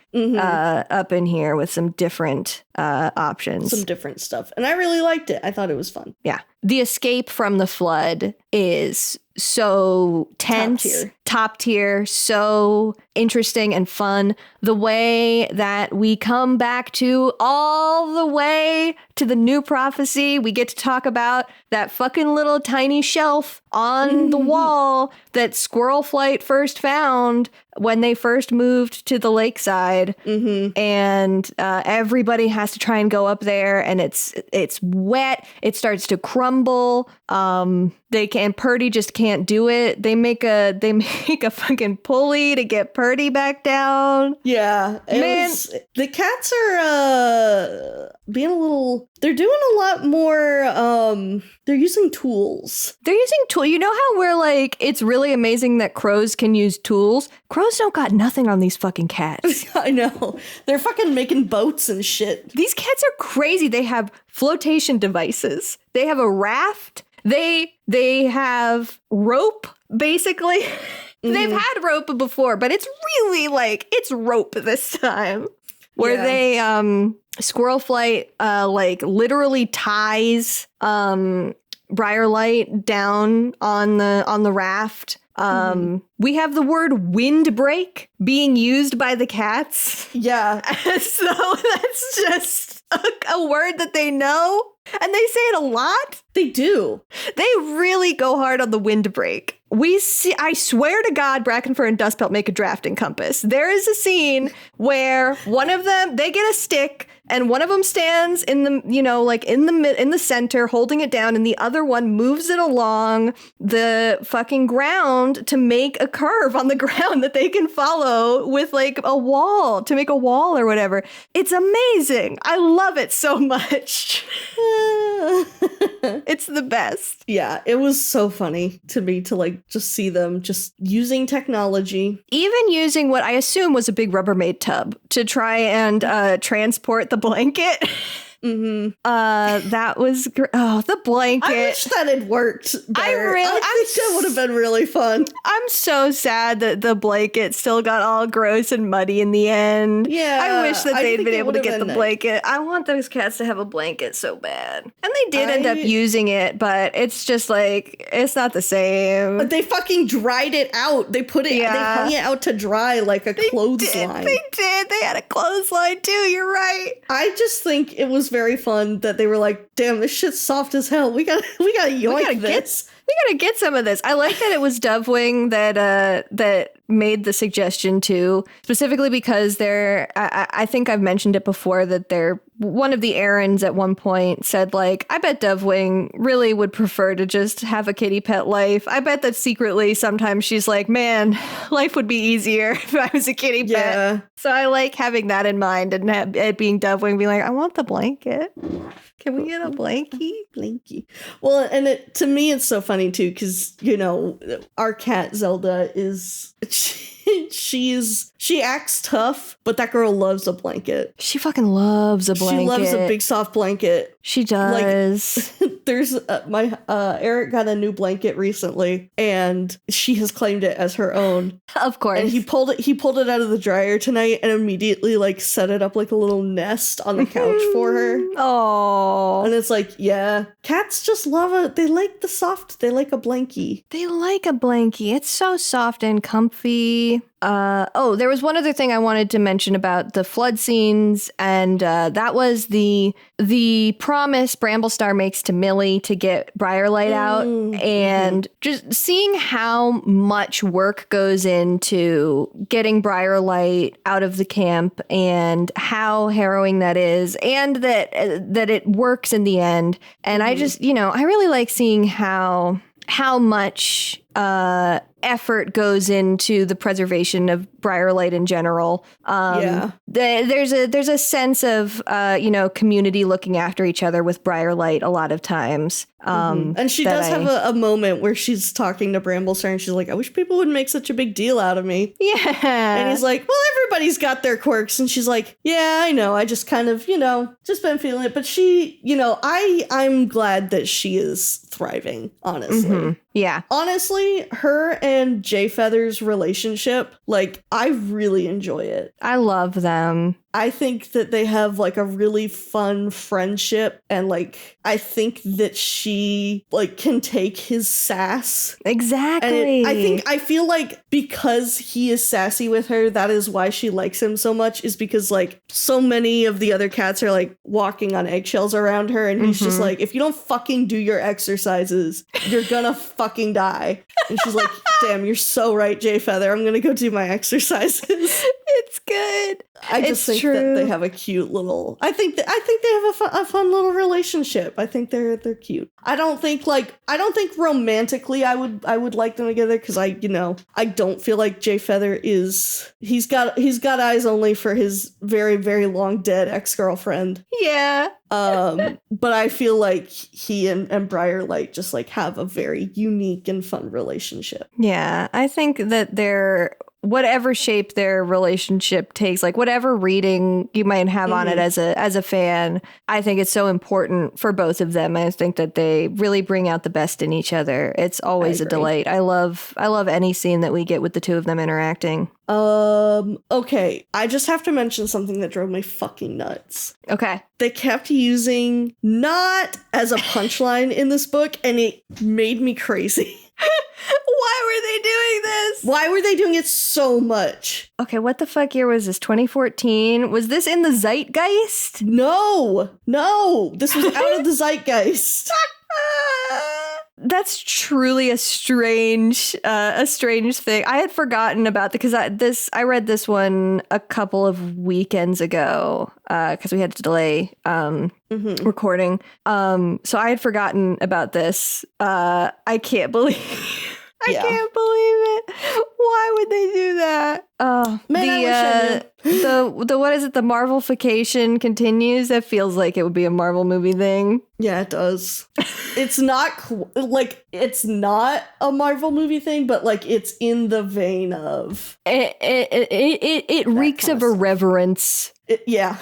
up in here with some different options. Some different stuff. And I really liked it. I thought it was fun. Yeah. The escape from the flood is so tense, top tier, so interesting and fun. The way that we come back to all the way to the new prophecy, we get to talk about that fucking little tiny shelf on the wall that Squirrel Flight first found when they first moved to the lakeside. And everybody has to try and go up there, and it's wet. It starts to crumble. Purdy just can't do it. They make a fucking pulley to get Purdy back down. Yeah. The cats are being a little, they're doing a lot more, they're using tools. You know how we're like, it's really amazing that crows can use tools? Crows don't got nothing on these fucking cats. I know. They're fucking making boats and shit. These cats are crazy. They have flotation devices. They have a raft. They have rope, basically. They've had rope before, but it's really like, it's rope this time. Where they, Squirrel Flight, like literally ties, Briarlight down on the raft. We have the word windbreak being used by the cats. Yeah. So that's just a word that they know. And they say it a lot. They do. They really go hard on the windbreak. I swear to God, Brackenfur and Dustpelt make a drafting compass. There is a scene where one of them, they get a stick, and one of them stands in the, you know, like in the center, holding it down, and the other one moves it along the fucking ground to make a curve on the ground that they can follow with like a wall, to make a wall or whatever. It's amazing. I love it so much. It's the best. Yeah, it was so funny to me to like just see them just using technology. Even using what I assume was a big Rubbermaid tub to try and transport the blanket. That was oh, the blanket. I wish that had worked better. I think that would have been really fun. I'm so sad that the blanket still got all gross and muddy in the end. Yeah, I wish that they'd been able to get the nice. blanket. I want those cats to have a blanket so bad. And they did end up using it, but it's just like, it's not the same. But they fucking dried it out. They put it, they hung it out to dry like a clothesline. They did. They had a clothesline too. You're right. I just think it was very fun that they were like, damn, this shit's soft as hell. We gotta yoink this. We gotta get some of this. I like that it was Dovewing that made the suggestion too, specifically because I think I've mentioned it before that one of the Erins at one point said like, I bet Dovewing really would prefer to just have a kitty pet life. I bet that secretly sometimes she's like, man, life would be easier if I was a kitty pet. Yeah. So I like having that in mind and it being Dovewing being like, I want the blanket. Can we get a blankie? Well, and to me, it's so funny too, because, you know, our cat Zelda is... She acts tough, but that girl loves a blanket. She fucking loves a blanket. She loves a big soft blanket. She does. Like, there's Eric got a new blanket recently, and she has claimed it as her own. Of course. And he pulled it out of the dryer tonight and immediately like set it up like a little nest on the couch for her. Oh. And it's like, yeah, cats just love it. They like the soft. They like a blankie. They like a blankie. It's so soft and comfy. There was one other thing I wanted to mention about the flood scenes, and that was the promise Bramblestar makes to Millie to get Briarlight out, and just seeing how much work goes into getting Briarlight out of the camp, and how harrowing that is, and that it works in the end. And I just, I really like seeing how much effort goes into the preservation of Briarlight in general. There's a sense of community looking after each other with Briarlight a lot of times. And she does have a moment where she's talking to Bramblestar and she's like, I wish people would make such a big deal out of me. Yeah. And he's like, well, everybody's got their quirks. And she's like, yeah, I know. I just kind of, just been feeling it. But she, I'm glad that she is thriving, honestly. Yeah. Honestly, her and Jay Feather's relationship, like, I really enjoy it. I love them. I think that they have like a really fun friendship, and like I think that she like can take his sass. Exactly. And I feel like because he is sassy with her, that is why she likes him so much, is because like so many of the other cats are like walking on eggshells around her, and he's just like, if you don't fucking do your exercises, you're gonna fucking die. And she's like, damn, you're so right, Jay Feather. I'm gonna go do my exercises. It's good. I just think that they have a cute little. I think they have a fun little relationship. I think they're cute. I don't think romantically I would like them together, because I don't feel like Jay Feather is. He's got eyes only for his very, very long dead ex-girlfriend. Yeah. But I feel like he and Briarlight just like have a very unique and fun relationship. Yeah, I think that whatever shape their relationship takes, like whatever reading you might have on it as a fan, I think it's so important for both of them. I think that they really bring out the best in each other. It's always a delight. I love any scene that we get with the two of them interacting. Okay. I just have to mention something that drove me fucking nuts. Okay. They kept using not as a punchline in this book, and it made me crazy. Why were they doing this? Why were they doing it so much? Okay, what the fuck year was this? 2014? Was this in the zeitgeist? No. This was out of the zeitgeist. That's truly a strange thing. I had forgotten about because I read this one a couple of weekends ago because we had to delay recording. So I had forgotten about this. I can't believe I can't believe it. Why would they do that? Oh, man, I wish I knew. the what is it? The Marvelification continues. That feels like it would be a Marvel movie thing. Yeah, it does. It's not it's not a Marvel movie thing, but like it's in the vein of it reeks of irreverence. Yeah.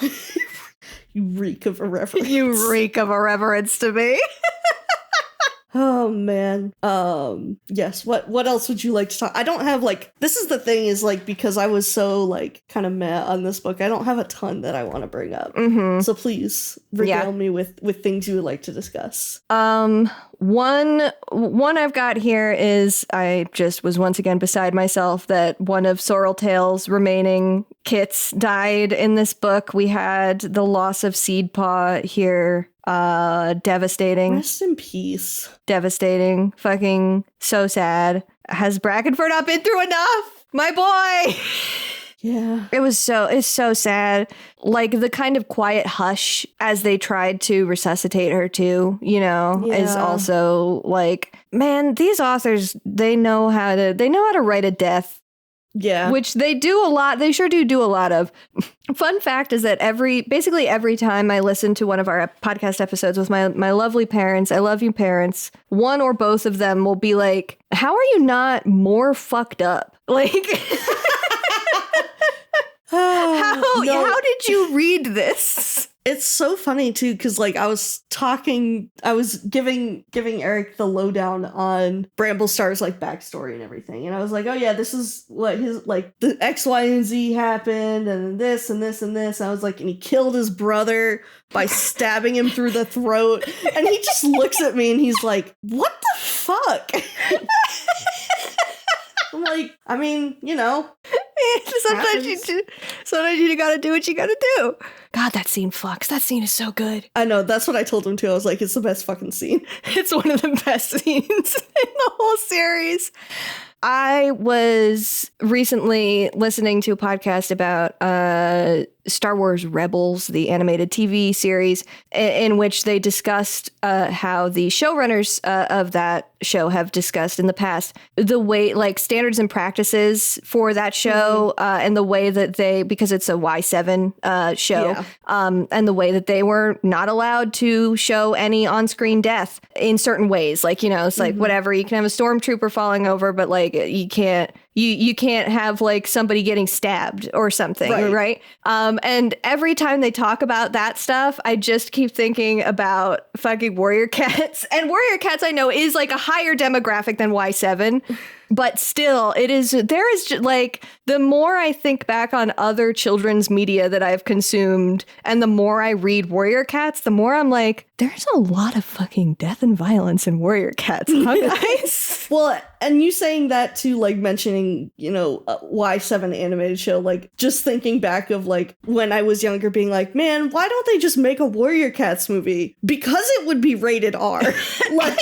You reek of irreverence. You reek of irreverence to me. Oh man. Yes. What else would you like to talk? I don't have like, this is the thing is like, because I was so like kind of meh on this book, I don't have a ton that I want to bring up. Mm-hmm. So please regale me with things you would like to discuss. One I've got here is I just was once again beside myself that one of Sorreltail's remaining kits died in this book. We had the loss of Seedpaw here. Devastating. Rest in peace. Devastating. Fucking so sad. Has Brackenford not been through enough? My boy! Yeah. It's so sad. Like the kind of quiet hush as they tried to resuscitate her too, you know, is also like, man, these authors, they know how to write a death. Yeah. Which they do a lot. They sure do a lot of. Fun fact is that basically every time I listen to one of our podcast episodes with my lovely parents, I love you parents, one or both of them will be like, how are you not more fucked up? Like, how did you read this? It's so funny too, because like I was giving Eric the lowdown on Bramblestar's like backstory and everything, and I was like, oh yeah, this is what his like the X, Y, and Z happened, and this and this and this. And I was like, and he killed his brother by stabbing him through the throat, and he just looks at me and he's like, what the fuck? I'm like, I mean, you know. Sometimes you gotta do what you gotta do. God, that scene fucks. That scene is so good. I know, that's what I told him too. I was like, it's the best fucking scene. It's one of the best scenes in the whole series. I was recently listening to a podcast about Star Wars Rebels, the animated TV series, in which they discussed how the showrunners of that show have discussed in the past the way, like, standards and practices for that show, and the way that they, because it's a Y7 show, and the way that they were not allowed to show any on-screen death in certain ways. Like, you know, it's like, whatever, you can have a stormtrooper falling over, but like you can't have like somebody getting stabbed or something, right? And every time they talk about that stuff, I just keep thinking about fucking Warrior Cats. And Warrior Cats, I know, is like a higher demographic than Y7. But still, there is just, like, the more I think back on other children's media that I've consumed, and the more I read Warrior Cats, the more I'm like, there's a lot of fucking death and violence in Warrior Cats, huh, guys? Well, and you saying that too, like mentioning, you know, Y7 animated show, like just thinking back of like when I was younger being like, man, why don't they just make a Warrior Cats movie? Because it would be rated R. Like,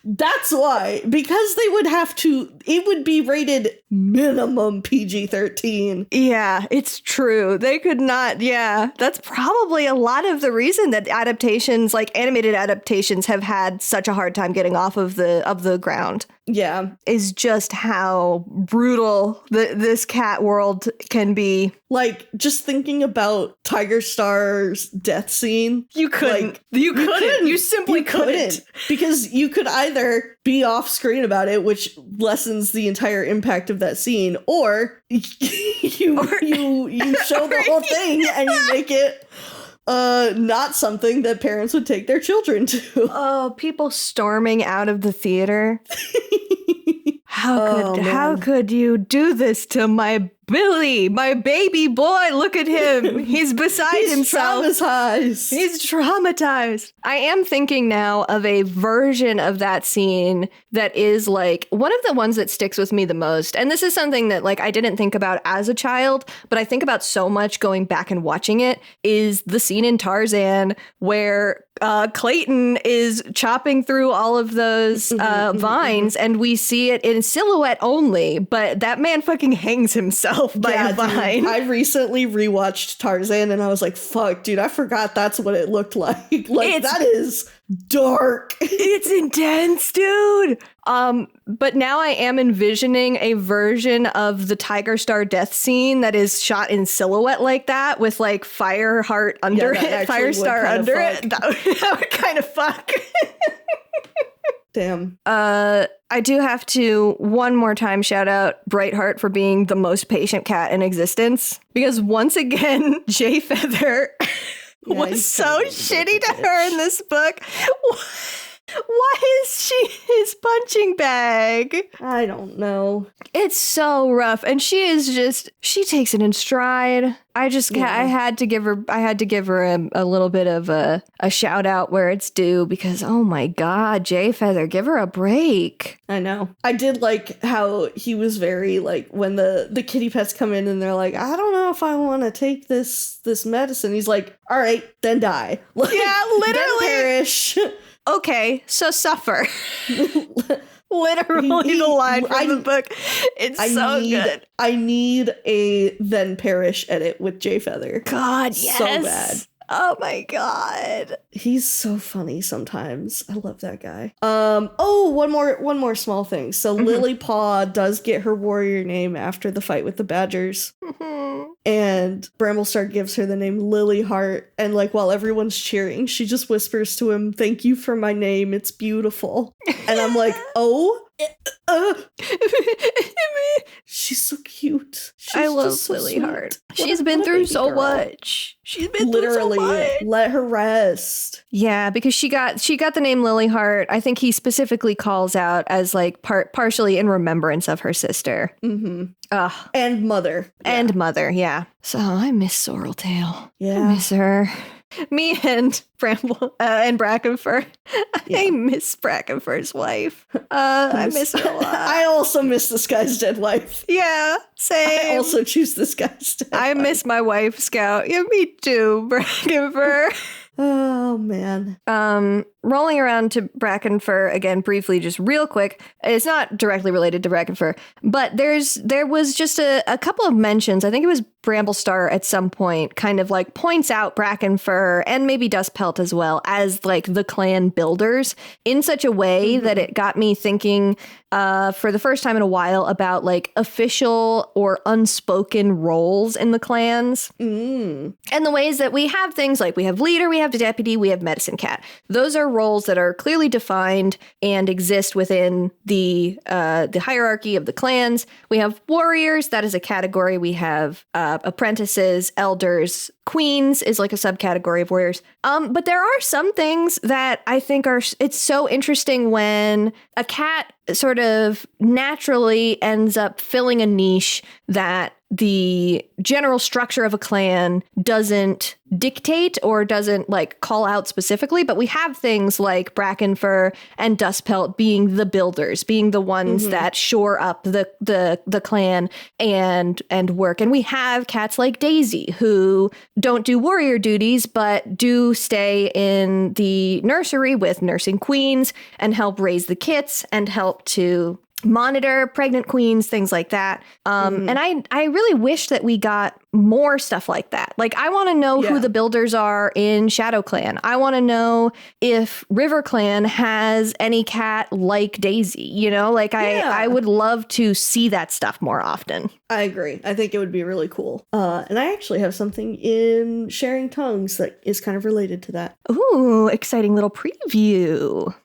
that's why. Because they would have to, it would be rated minimum PG-13. Yeah, it's true. They could not, that's probably a lot of the reason that adaptations, like animated adaptations, have had such a hard time getting off of the ground. Yeah. Is just how brutal this cat world can be. Like, just thinking about Tiger Star's death scene. You couldn't. Like, you couldn't. You simply couldn't. Because you could either be off screen about it, which lessens the entire impact of that scene, or you show the whole thing and you make it not something that parents would take their children to. Oh, people storming out of the theater. How could you do this to my Billy, my baby boy? Look at him. He's beside himself. He's traumatized. I am thinking now of a version of that scene that is like one of the ones that sticks with me the most. And this is something that like I didn't think about as a child, but I think about so much going back and watching it, is the scene in Tarzan where Clayton is chopping through all of those vines, and we see it in silhouette only, but that man fucking hangs himself by a vine. Dude, I recently rewatched Tarzan and I was like, fuck, dude, I forgot that's what it looked like. Like, that is dark. It's intense, dude. But now I am envisioning a version of the Tiger Star death scene that is shot in silhouette like that, with like Fireheart under it, Firestar under it. That would kind of fuck. Damn. I do have to one more time shout out Brightheart for being the most patient cat in existence. Because once again, Jay Feather was so shitty to her in this book. Why is she his punching bag? I don't know. It's so rough. And she takes it in stride. I had to give her a little bit of a shout out where it's due because, oh my God, Jay Feather, give her a break. I know. I did like how he was very like when the kitty pets come in and they're like, I don't know if I want to take this medicine. He's like, all right, then die. Like, yeah, literally. Then perish. Okay, so suffer. Literally the line from the book. It's so good. I need a then perish edit with Jay Feather. God, yes. So bad. Oh my God. He's so funny sometimes. I love that guy. One more small thing. So Lily Paw does get her warrior name after the fight with the Badgers. And Bramblestar gives her the name Lily Heart. And like while everyone's cheering, she just whispers to him, "Thank you for my name. It's beautiful." And I'm like, oh. She's so cute. I love Lily Heart. She's been through so much. She's been literally through so much. Let her rest. Yeah, because she got the name Lily Heart. I think he specifically calls out as like partially in remembrance of her sister. Mm-hmm. And mother. And mother, yeah. So I miss Sorreltail. Yeah. I miss her. Me and Bramble and Brackenfur. Yeah. I miss Brackenfur's wife. I miss her a lot. I also miss this guy's dead wife. Yeah, same. I also choose this guy's dead wife. miss my wife, Scout. Yeah, me too, Brackenfur. Oh, man. Rolling around to Brackenfur again briefly, just real quick. It's not directly related to Brackenfur, but there was just a couple of mentions. I think it was Bramblestar at some point kind of like points out Brackenfur and maybe Dustpelt as well as like the clan builders in such a way that it got me thinking for the first time in a while about like official or unspoken roles in the clans and the ways that we have things like we have leader, we have deputy, we have medicine cat. Those are roles that are clearly defined and exist within the hierarchy of the clans. We have warriors, that is a category. We have apprentices, elders, queens is like a subcategory of warriors. But there are some things that I think it's so interesting when a cat sort of naturally ends up filling a niche that the general structure of a clan doesn't dictate or doesn't like call out specifically, but we have things like Brackenfur and Dustpelt being the builders, being the ones that shore up the clan and work. And we have cats like Daisy who don't do warrior duties, but do stay in the nursery with nursing queens and help raise the kits and help to monitor pregnant queens, things like that. And I really wish that we got more stuff like that. Like, I want to know who the builders are in Shadow Clan. I want to know if River Clan has any cat like Daisy, you know? Like, I would love to see that stuff more often. I agree. I think it would be really cool. And I actually have something in Sharing Tongues that is kind of related to that. Ooh, exciting little preview.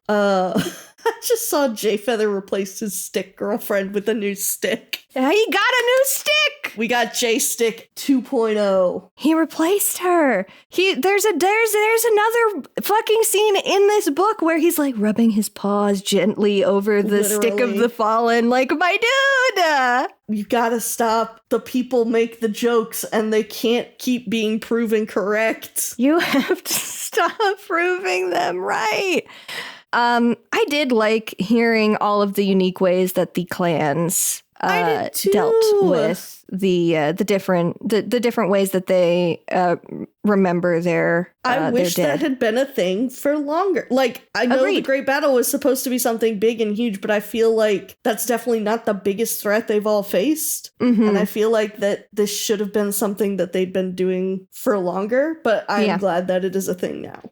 I just saw Jay Feather replace his stick girlfriend with a new stick. He got a new stick. We got J Stick 2.0. He replaced her. There's another fucking scene in this book where he's like rubbing his paws gently over the stick of the fallen. Like, my dude. You gotta stop. The people make the jokes and they can't keep being proven correct. You have to stop proving them right. I did like hearing all of the unique ways that the clans dealt with the different ways that they remember their I wish their that had been a thing for longer. Like, I know the Great Battle was supposed to be something big and huge, but I feel like that's definitely not the biggest threat they've all faced. And I feel like that this should have been something that they'd been doing for longer, but I'm glad that it is a thing now.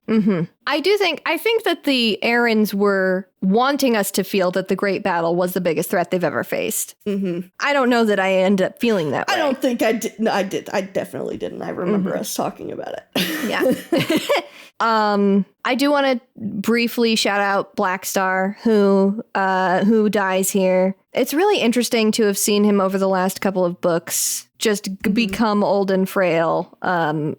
I think that the Erins were wanting us to feel that the Great Battle was the biggest threat they've ever faced. I don't know that I end up feeling that way. I don't think I did. No, I did. I definitely didn't. I remember us talking about it. Yeah. I do want to briefly shout out Blackstar, who dies here. It's really interesting to have seen him over the last couple of books just become old and frail, and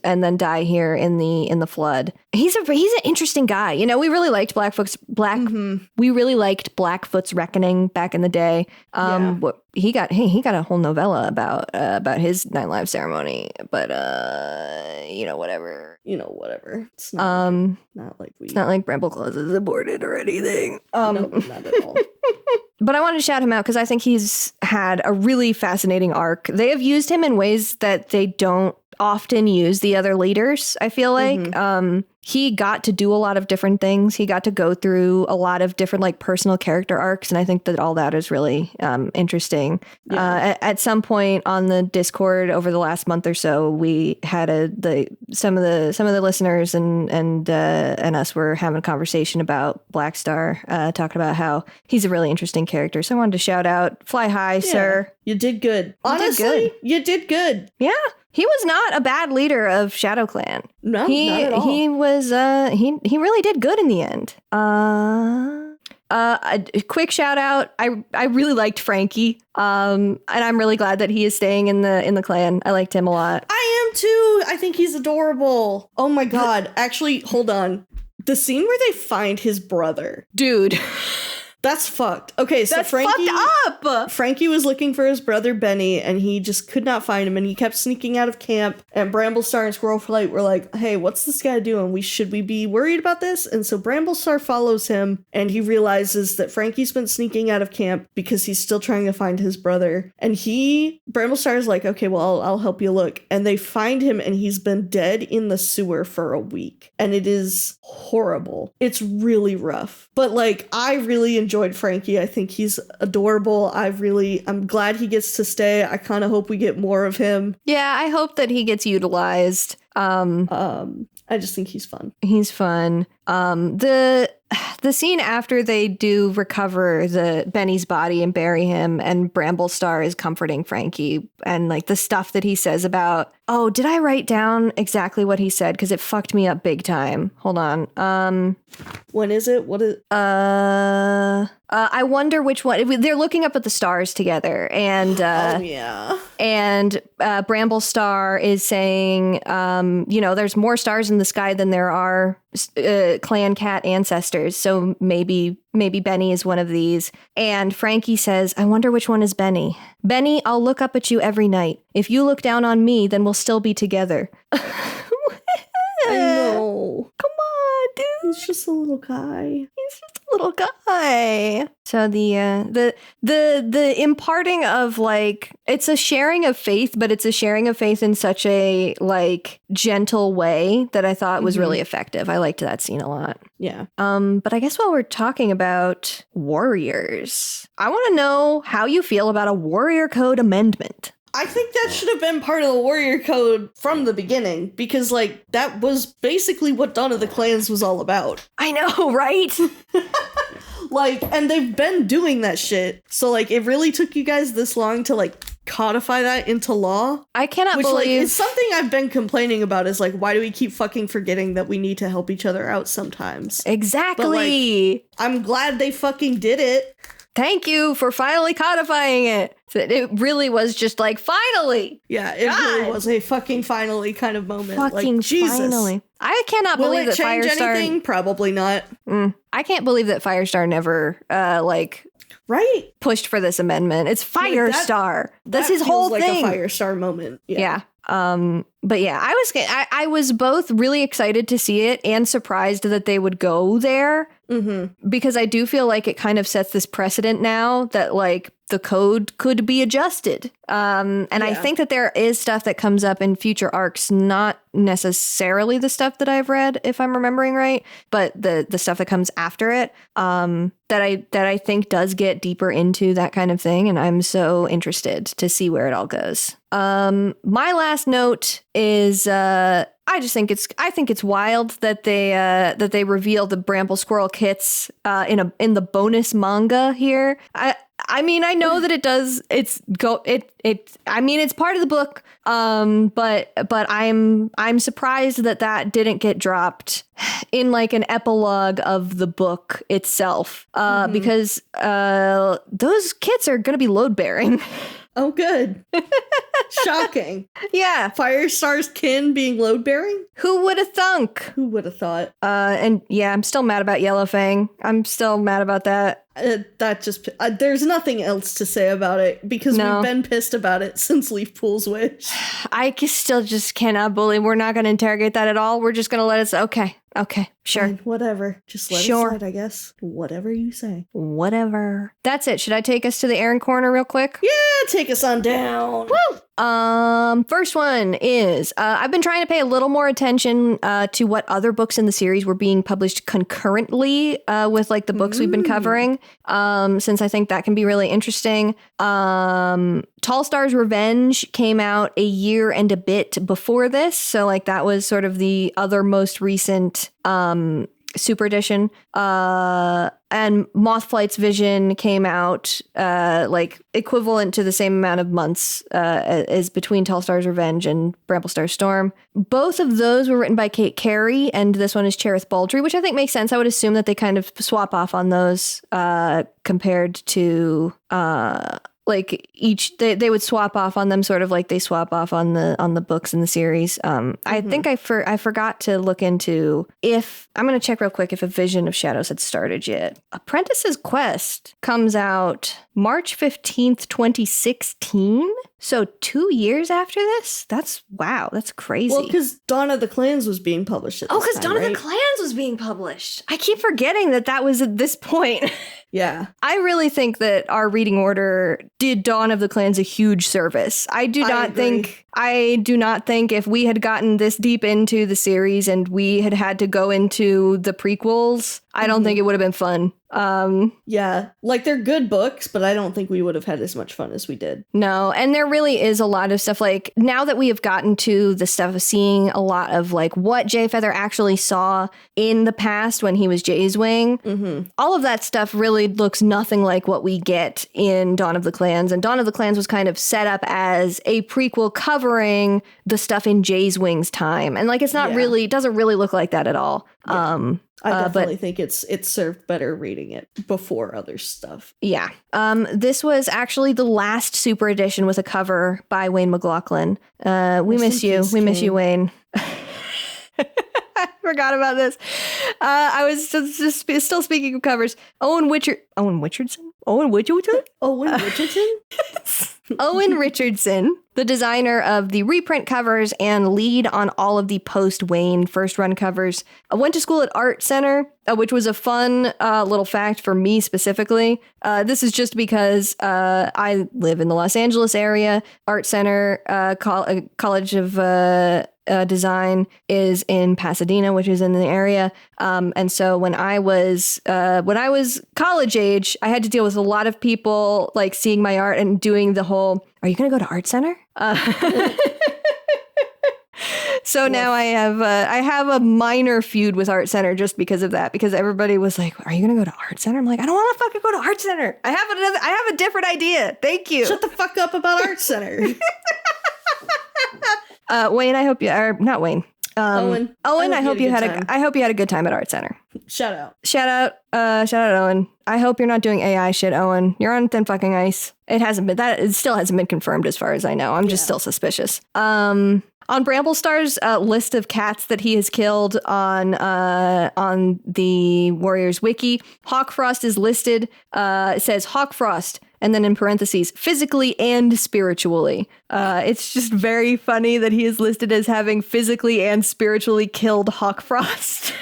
then die here in the flood. He's an interesting guy. You know, we really liked we really liked Blackfoot's Reckoning back in the day. He got a whole novella about his 9 Lives ceremony, but whatever. It's not like it's not like Bramble Clause is aborted or anything. No, not at all. But I wanted to shout him out because I think he's had a really fascinating arc. They have used him in ways that they don't often use the other leaders, I feel like. He got to do a lot of different things. He got to go through a lot of different like personal character arcs. And I think that all that is really interesting. Yeah. At some point on the Discord over the last month or so, we had some of the listeners and us were having a conversation about Blackstar, talking about how he's a really interesting character. So I wanted to shout out, fly high, sir. You did good. Honestly, you did good. Yeah. He was not a bad leader of Shadow Clan. No, not at all. He was he really did good in the end. A quick shout out. I really liked Frankie. And I'm really glad that he is staying in the clan. I liked him a lot. I am too. I think he's adorable. Oh my god. Actually, hold on. The scene where they find his brother. Dude. That's fucked. Okay, so That's Frankie fucked up. Frankie was looking for his brother Benny, and he just could not find him, and he kept sneaking out of camp. And Bramblestar and Squirrel Flight were like, "Hey, what's this guy doing? Should we be worried about this?" And so Bramblestar follows him, and he realizes that Frankie's been sneaking out of camp because he's still trying to find his brother. And Bramblestar is like, "Okay, well, I'll help you look." And they find him, and he's been dead in the sewer for a week, and it is horrible. It's really rough, but like I really enjoyed Frankie. I think he's adorable. I'm glad he gets to stay. I kind of hope we get more of him. Yeah, I hope that he gets utilized. I just think he's fun. He's fun. The scene after they do recover Benny's body and bury him, and Bramblestar is comforting Frankie, and like the stuff that he says about, oh, did I write down exactly what he said? Because it fucked me up big time. Hold on. When is it? What is? I wonder which one. They're looking up at the stars together, and oh yeah. And Bramblestar is saying, there's more stars in the sky than there are clan cat ancestors, so maybe Benny is one of these. And Frankie says, I wonder which one is Benny. Benny, I'll look up at you every night. If you look down on me, then we'll still be together. I know. Come on, dude. He's just a little guy. So the imparting of like, it's a sharing of faith, but it's a sharing of faith in such a like gentle way that I thought was really effective. I liked that scene a lot. Yeah. But I guess while we're talking about warriors, I want to know how you feel about a warrior code amendment. I think that should have been part of the warrior code from the beginning, because like that was basically what Dawn of the Clans was all about. I know, right? Like, and they've been doing that shit. So like it really took you guys this long to like codify that into law. I cannot believe. Like, it's something I've been complaining about, is like, why do we keep fucking forgetting that we need to help each other out sometimes? Exactly. But, like, I'm glad they fucking did it. Thank you for finally codifying it. It really was just like, finally. Yeah, it really was a fucking finally kind of moment. Fucking like, Jesus. Finally. I cannot believe that Firestar... Will it change anything? Probably not. I can't believe that Firestar never, right? pushed for this amendment. It's Firestar. That's his whole thing. Like a Firestar moment. Yeah. But yeah, I was both really excited to see it and surprised that they would go there. Because I do feel like it kind of sets this precedent now that like the code could be adjusted. I think that there is stuff that comes up in future arcs, not necessarily the stuff that I've read, if I'm remembering right, but the stuff that comes after it, that I think does get deeper into that kind of thing. And I'm so interested to see where it all goes. My last note is, I think it's wild that they reveal the Bramble Squirrel kits in the bonus manga here. I mean, I know that it does. It's part of the book. But I'm surprised that didn't get dropped in like an epilogue of the book itself. Because those kits are going to be load bearing. Oh, good. Shocking. Yeah. Firestar's kin being load bearing? Who would have thunk? Who would have thought? And yeah, I'm still mad about Yellowfang. I'm still mad about that. There's nothing else to say about it because we've been pissed about it since Leafpool's Wish. I still just cannot believe we're not going to interrogate that at all. We're just going to let it. Okay, sure. Fine, whatever. Just let it slide, I guess. Whatever you say. Whatever. That's it. Should I take us to the Erin Corner real quick? Yeah, take us on down. Woo! First one is I've been trying to pay a little more attention to what other books in the series were being published concurrently with like the books we've been covering, since I think that can be really interesting. Tall Star's Revenge came out a year and a bit before this, so like that was sort of the other most recent super edition. And Mothflight's Vision came out like equivalent to the same amount of months as between Tall Star's Revenge and Bramblestar Storm. Both of those were written by Kate Carey, and this one is Cherith Baldry, which I think makes sense. I would assume that they kind of swap off on those compared to like each they would swap off on them sort of like they swap off on the books in the series. I think I forgot to look into if I'm going to check real quick if A Vision of Shadows had started yet. Apprentice's Quest comes out March 15th, 2016. So 2 years after this? That's crazy. Well, because Dawn of the Clans was being published at this time, because Dawn of the Clans was being published. I keep forgetting that was at this point. Yeah. I really think that our reading order did Dawn of the Clans a huge service. I do not think if we had gotten this deep into the series and we had to go into the prequels, I don't think it would have been fun. Yeah, like they're good books, but I don't think we would have had as much fun as we did. No, and there really is a lot of stuff like now that we have gotten to the stuff of seeing a lot of like what Jay Feather actually saw in the past when he was Jay's Wing, all of that stuff really looks nothing like what we get in Dawn of the Clans. And Dawn of the Clans was kind of set up as a prequel covering the stuff in Jay's Wing's time. And like, it's not really, it doesn't really look like that at all. Yeah. I definitely think it's served better reading it before other stuff. Yeah. This was actually the last super edition with a cover by Wayne McLaughlin. We miss you. We miss you, Wayne. I forgot about this. I was just still speaking of covers. Owen Richardson? Owen Richardson? Owen Richardson? Owen Richardson, the designer of the reprint covers and lead on all of the post-Wayne first run covers, went to school at Art Center, which was a fun little fact for me specifically. This is just because I live in the Los Angeles area. Art Center College of Design is in Pasadena, which is in the area. And so when I was college age, I had to deal with a lot of people like seeing my art and doing the whole, are you going to go to Art Center? So now I have a minor feud with Art Center just because of that, because everybody was like, are you going to go to Art Center? I'm like, I don't want to fucking go to Art Center. I have a different idea. Thank you. Shut the fuck up about Art Center. Wayne, I hope you are not Wayne. Owen, I hope you had a good time at Art Center. Shout out, Owen. I hope you're not doing AI shit, Owen. You're on thin fucking ice. It still hasn't been confirmed as far as I know. I'm just still suspicious. On Bramblestar's list of cats that he has killed on the Warriors Wiki, Hawkfrost is listed. It says Hawkfrost, and then in parentheses, physically and spiritually. It's just very funny that he is listed as having physically and spiritually killed Hawkfrost.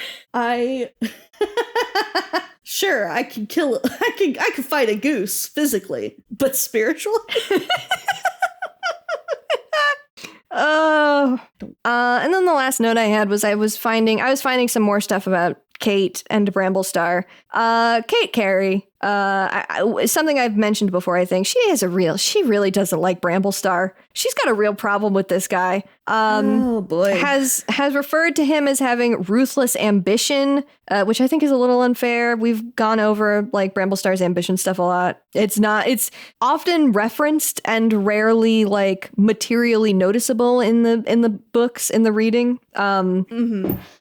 Sure, I could fight a goose physically, but spiritually? Oh. And then the last note I had was I was finding some more stuff about Kate and Bramblestar. Kate Carey, something I've mentioned before, I think she really doesn't like Bramblestar. She's got a real problem with this guy. Oh boy. Has referred to him as having ruthless ambition, which I think is a little unfair. We've gone over like Bramblestar's ambition stuff a lot. It's often referenced and rarely like materially noticeable in the books, in the reading.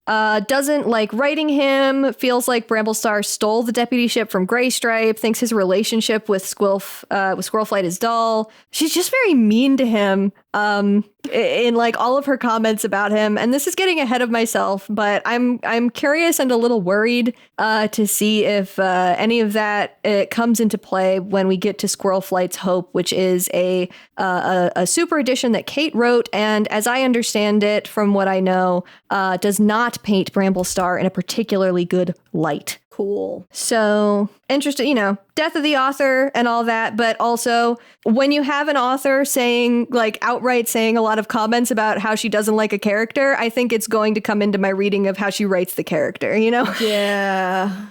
Doesn't like writing him, feels like Bramblestar stole the deputyship from Graystripe, thinks his relationship with Squirrelflight is dull. She's just very mean to him in like all of her comments about him. And this is getting ahead of myself, but I'm curious and a little worried to see if any of that comes into play when we get to Squirrelflight's Hope, which is a super edition that Kate wrote, and as I understand it from what I know, does not paint Bramblestar in a particularly good light. Cool. So interesting, death of the author and all that. But also when you have an author outright saying a lot of comments about how she doesn't like a character, I think it's going to come into my reading of how she writes the character, Yeah.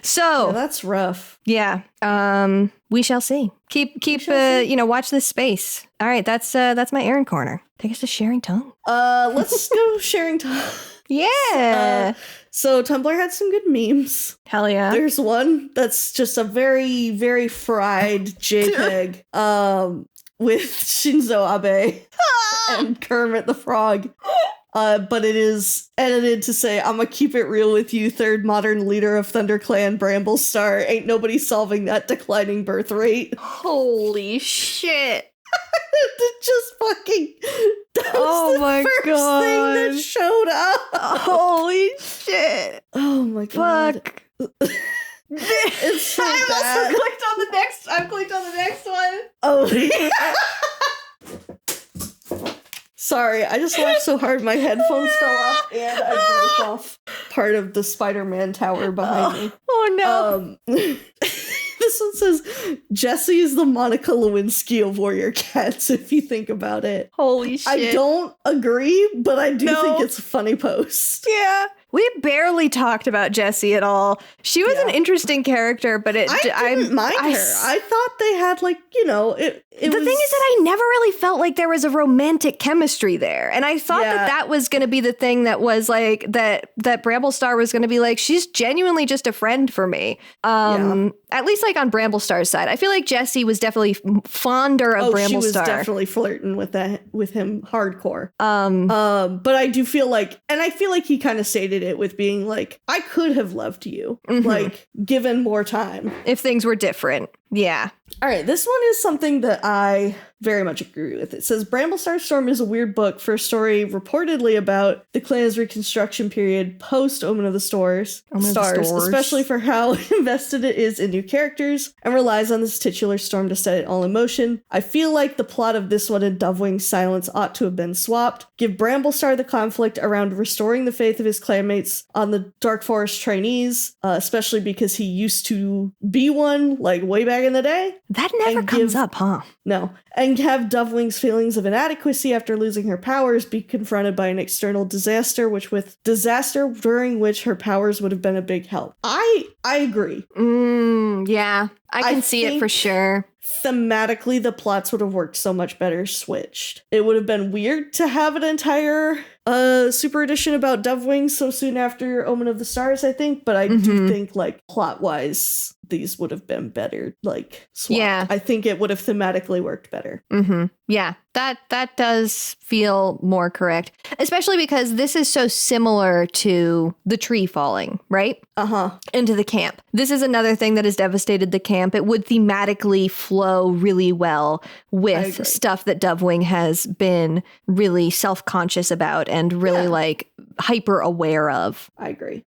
So yeah, that's rough. Yeah. We shall see. Keep watch this space. All right. That's my Erin Corner. Take us to Sharing Tongue. Let's go Sharing Tongue. Yeah. So Tumblr had some good memes. Hell yeah. There's one that's just a very, very fried JPEG with Shinzo Abe and Kermit the Frog. But it is edited to say, "I'ma keep it real with you, third modern leader of ThunderClan, Bramblestar. Ain't nobody solving that declining birth rate." Holy shit. Just fucking... Oh my god. Thing that showed up. Holy shit. Oh my god. Fuck. It's so I've bad. I've clicked on the next one. Oh. Sorry, I just laughed so hard my headphones fell off and I broke off part of the Spider-Man tower behind me. Oh no. This one says, "Jessie is the Monica Lewinsky of Warrior Cats," if you think about it. Holy shit. I don't agree, but I do think it's a funny post. Yeah. We barely talked about Jessie at all. She was an interesting character, but I didn't mind her. I thought they had the thing is that I never really felt like there was a romantic chemistry there. And I thought that was going to be the thing that was like, that Bramblestar was going to be like, she's genuinely just a friend for me. At least like on Bramblestar's side. I feel like Jessie was definitely fonder of Bramblestar. She was definitely flirting with him hardcore. But I do feel like, and I feel like he kind of stated it with being like, I could have loved you, like, given more time. If things were different. Yeah. All right, this one is something that I very much agree with. It says, "Bramblestar Storm is a weird book for a story reportedly about the clan's reconstruction period post Omen of the Stars, especially for how invested it is in new characters and relies on this titular storm to set it all in motion. I feel like the plot of this one and Dovewing's Silence ought to have been swapped. Give Bramblestar the conflict around restoring the faith of his clanmates on the Dark Forest trainees, especially because he used to be one, like, way back in the day. That never comes up, huh? No. And have Dovewing's feelings of inadequacy after losing her powers be confronted by an external disaster, during which her powers would have been a big help." I agree. Yeah. I can see it for sure. Thematically, the plots would have worked so much better switched. It would have been weird to have an entire super edition about Dovewing so soon after Omen of the Stars, I think, but I do think, like, plot-wise, these would have been better, like, swapped. Yeah. I think it would have thematically worked better. Yeah, that does feel more correct, especially because this is so similar to the tree falling, right? Into the camp. This is another thing that has devastated the camp. It would thematically flow really well with stuff that Dovewing has been really self-conscious about and really like hyper aware of. I agree.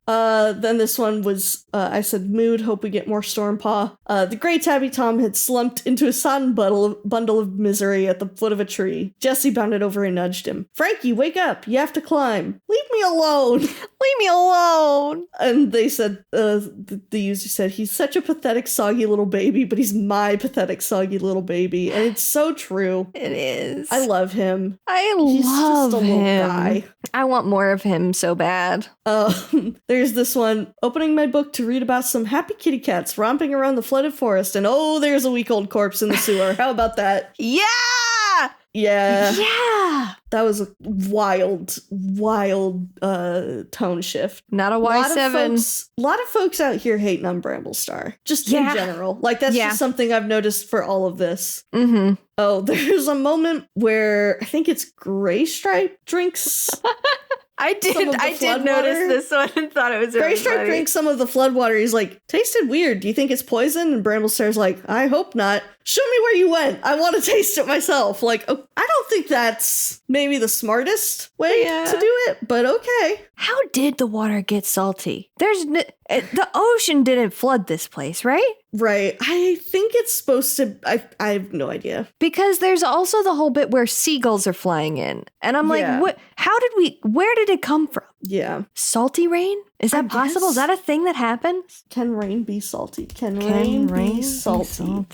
Then this one was, I said, mood, hope we get more Stormpaw. The Grey Tabby Tom had slumped into a sodden bundle of misery at the foot of a tree. Jessie bounded over and nudged him. "Frankie, wake up! You have to climb." "Leave me alone. Leave me alone. And they said, the user said, he's such a pathetic, soggy little baby, but he's my pathetic, soggy little baby. And it's so true. It is. I love him. He's love just a him. little guy. I want more of him so bad. There's this one, opening my book to read about some happy kitty cats romping around the flooded forest, and oh, there's a week-old corpse in the sewer. How about that? Yeah! Yeah. That was a wild tone shift. Not a Y7. A lot of folks out here hating on Bramblestar. Just in general. Like, that's just something I've noticed for all of this. Mm-hmm. Oh, there's a moment where I think it's Graystripe drinks. I did notice this one and thought it was really Graystripe funny. drinks some of the flood water. He's like, tasted weird. Do you think it's poison? And Bramblestar's like, I hope not. Show me where you went. I want to taste it myself. Like, oh, I don't think that's maybe the smartest way to do it, but okay. How did the water get salty? The ocean didn't flood this place, right? Right. I think it's supposed to. I have no idea. Because there's also the whole bit where seagulls are flying in. And I'm like, what? Where did it come from? Yeah. Salty rain? Is that possible? Is that a thing that happens? Can rain be salty? Can rain be salty?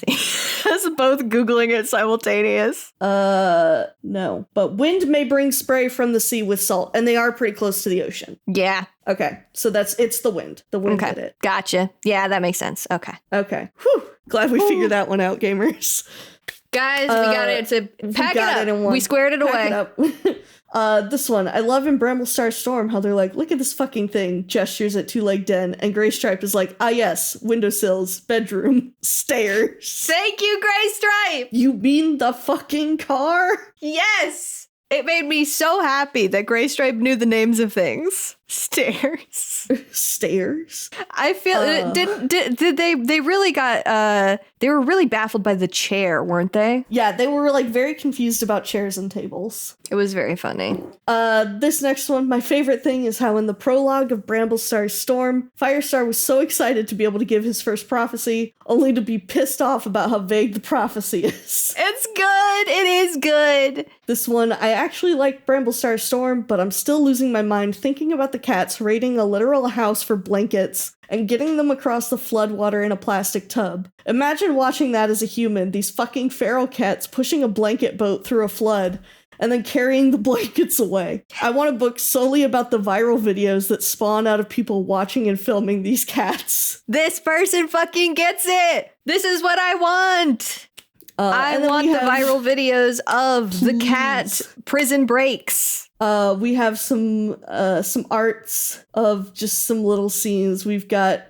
Us both Googling it simultaneous. No. But wind may bring spray from the sea with salt, and they are pretty close to the ocean. Yeah. Okay. So it's the wind. The wind did it. Gotcha. Yeah, that makes sense. Okay. Whew. Glad we figured that one out, gamers. Guys, we got it. Pack it up. We squared it away. This one, I love in Bramblestar Storm how they're like, look at this fucking thing, gestures at Two-Leg Den, and Graystripe is like, ah yes, windowsills, bedroom, stairs. Thank you, Graystripe! You mean the fucking car? Yes! It made me so happy that Graystripe knew the names of things. Stairs. Stairs? I feel did they really got they were really baffled by the chair, weren't they? Yeah, they were like very confused about chairs and tables. It was very funny. This next one, my favorite thing is how in the prologue of Bramblestar's Storm, Firestar was so excited to be able to give his first prophecy, only to be pissed off about how vague the prophecy is. It's good. It is good. This one, I actually like Bramblestar Storm, but I'm still losing my mind thinking about the cats raiding a literal house for blankets and getting them across the floodwater in a plastic tub. Imagine watching that as a human, these fucking feral cats pushing a blanket boat through a flood and then carrying the blankets away. I want a book solely about the viral videos that spawn out of people watching and filming these cats. This person fucking gets it! This is what I want! I want the viral videos of the cat prison breaks. We have some arts of just some little scenes. We've got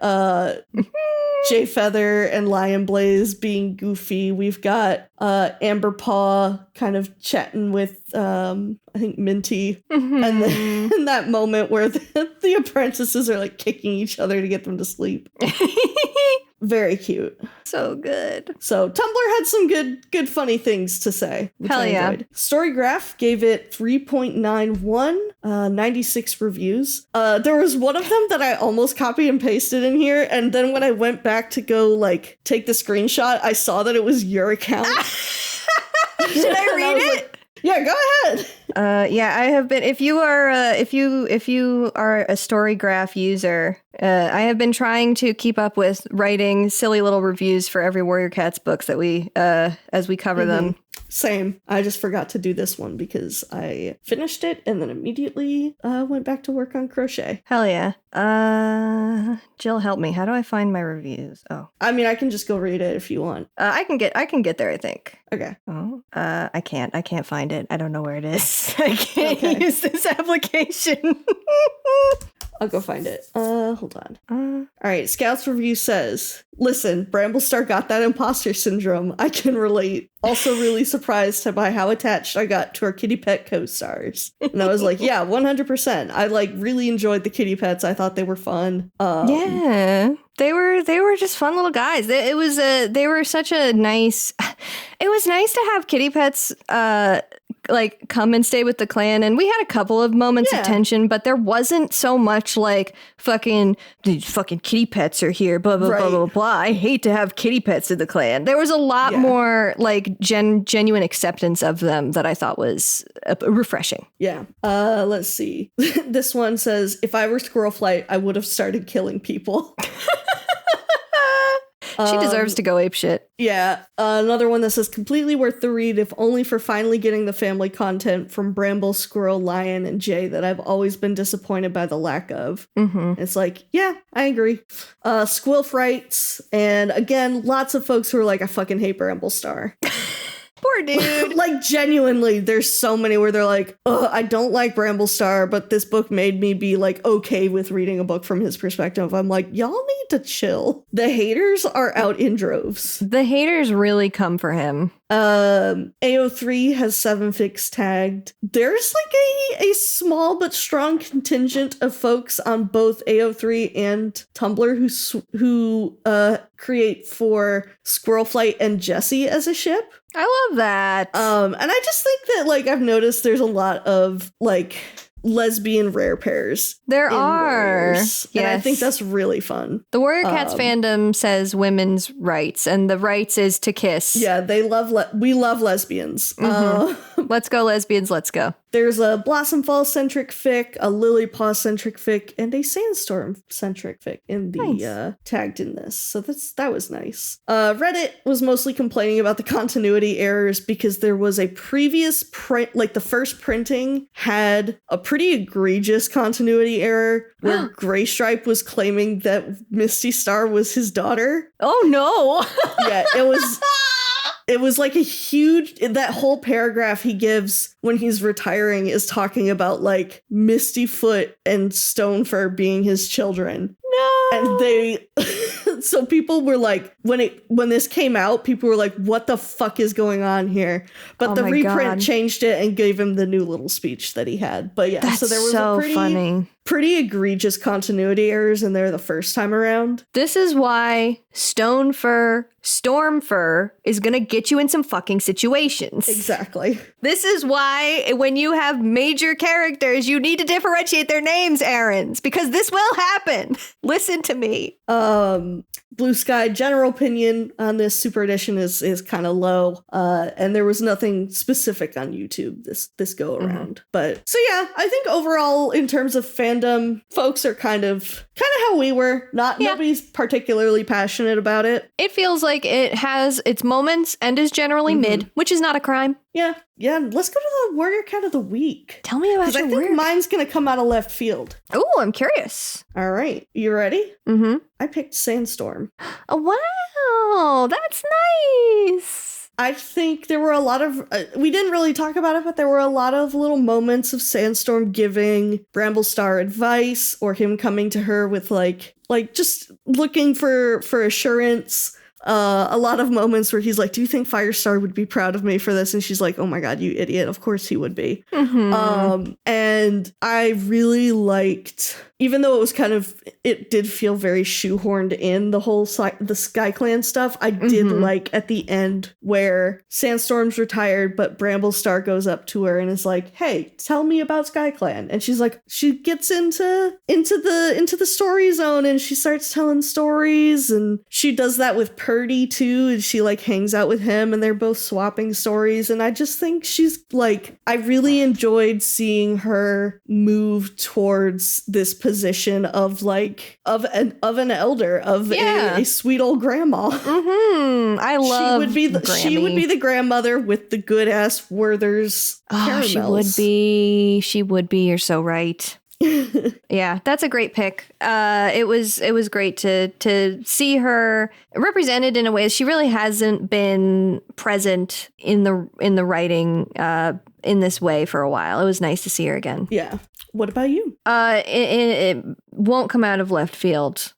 Jay Feather and Lion Blaze being goofy. We've got Amber Paw kind of chatting with I think Minty. Mm-hmm. And then in that moment where the apprentices are like kicking each other to get them to sleep. Very cute. So good. So Tumblr had some good funny things to say, which Hell I enjoyed. Storygraph gave it 3.91, 96 reviews. There was one of them that I almost copied and pasted in here, and then when I went back to go like take the screenshot, I saw that it was your account. Should I read it? Like, yeah, go ahead. Yeah, I have been. If you are a Storygraph user, I have been trying to keep up with writing silly little reviews for every Warrior Cats books that we as we cover them. Same. I just forgot to do this one because I finished it and then immediately went back to work on crochet. Hell yeah. Jill, help me. How do I find my reviews? Oh, I mean, I can just go read it if you want. I can get there, I think. Okay. Oh, I can't find it. I don't know where it is. I can't use this application. I'll go find it. Hold on. All right, Scout's review says, listen, Bramblestar got that imposter syndrome. I can relate. Also really surprised by how attached I got to our kitty pet co-stars. And I was like, yeah, 100%. I like really enjoyed the kitty pets. I thought they were fun. Yeah. They were just fun little guys. They were such a nice. It was nice to have kitty pets like come and stay with the clan, and we had a couple of moments of tension, but there wasn't so much like these fucking kitty pets are here, blah blah blah blah blah. I hate to have kitty pets in the clan. There was a lot more like genuine acceptance of them that I thought was refreshing. Yeah. Let's see. This one says, if I were Squirrel Flight, I would have started killing people. She deserves to go apeshit. Yeah. Another one that says, completely worth the read, if only for finally getting the family content from Bramble, Squirrel, Lion, and Jay that I've always been disappointed by the lack of. Mm-hmm. It's like, yeah, I agree. Squill Frights. And again, lots of folks who are like, I fucking hate Bramblestar. Poor dude. Like, genuinely, there's so many where they're like, I don't like Bramblestar, but this book made me be, like, okay with reading a book from his perspective. I'm like, y'all need to chill. The haters are out in droves. The haters really come for him. AO3 has 7 fics tagged. There's, like, a small but strong contingent of folks on both AO3 and Tumblr who create for Squirrel Flight and Jessie as a ship. I love that. And I just think that, like, I've noticed there's a lot of, like, lesbian rare pairs. There are. Yes. And I think that's really fun. The Warrior Cats fandom says women's rights, and the rights is to kiss. Yeah, they love, we love lesbians. Mm-hmm. Let's go, lesbians, let's go. There's a Blossom Fall centric fic, a Lily Paw centric fic, and a Sandstorm centric fic in the tagged in this. So that was nice. Reddit was mostly complaining about the continuity errors because there was a previous print, like the first printing had a pretty egregious continuity error where Graystripe was claiming that Misty Star was his daughter. Oh no! Yeah, it was like a huge, that whole paragraph he gives when he's retiring is talking about like Misty Foot and Stonefur being his children. No. And they, so people were like, when this came out, people were like, what the fuck is going on here? But the reprint changed it and gave him the new little speech that he had. But yeah, that's so there was funny. Pretty egregious continuity errors in there the first time around. This is why Stormfur is gonna get you in some fucking situations. Exactly. This is why when you have major characters, you need to differentiate their names, Aaron's, because this will happen. Listen to me. Blue Sky general opinion on this super edition is kind of low, and there was nothing specific on YouTube this go around. Mm-hmm. But so yeah, I think overall in terms of fandom, folks are kind of how we were. Nobody's particularly passionate about it. It feels like it has its moments and is generally mid, which is not a crime. Yeah. Let's go to the Warrior Cat of the Week. Tell me about your Warrior. I think mine's gonna come out of left field. Oh, I'm curious. All right, you ready? Mm-hmm. I picked Sandstorm. Oh, wow, that's nice. I think there were a lot of, we didn't really talk about it, but there were a lot of little moments of Sandstorm giving Bramblestar advice or him coming to her with like just looking for assurance. A lot of moments where he's like, do you think Firestar would be proud of me for this? And she's like, oh my God, you idiot. Of course he would be. Mm-hmm. And I really liked, even though it was it did feel very shoehorned in the whole the Sky Clan stuff. I did like at the end where Sandstorm's retired, but Bramblestar goes up to her and is like, hey, tell me about Sky Clan. And she's like, she gets into the story zone and she starts telling stories, and she does that with Purdy too. And she like hangs out with him and they're both swapping stories. And I just think she's like, I really enjoyed seeing her move towards this position of like of an elder, of a sweet old grandma. I love she would be the grandmother with the good ass Werther's caramels. She would be. You're so right. Yeah, that's a great pick. It was great to see her represented in a way she really hasn't been present in the writing in this way for a while. It was nice to see her again. Yeah. What about you? It won't come out of left field.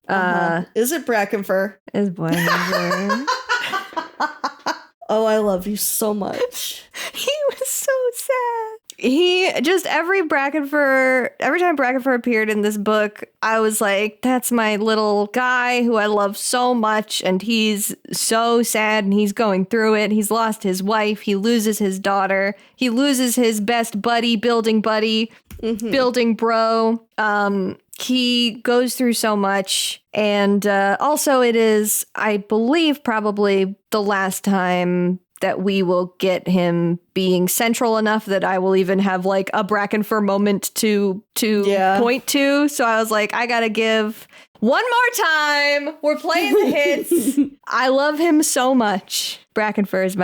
Is it Brackenfur? Is Brackenfur? Oh, I love you so much. He was so sad. He just every time Brackenfur appeared in this book, I was like, that's my little guy who I love so much, and he's so sad and he's going through it. He's lost his wife, he loses his daughter, he loses his best buddy, building bro. He goes through so much, and also it is, I believe, probably the last time that we will get him being central enough that I will even have like a Brackenfur moment to point to. So I was like, I gotta give one more time. We're playing the hits. I love him so much. Brackenfur is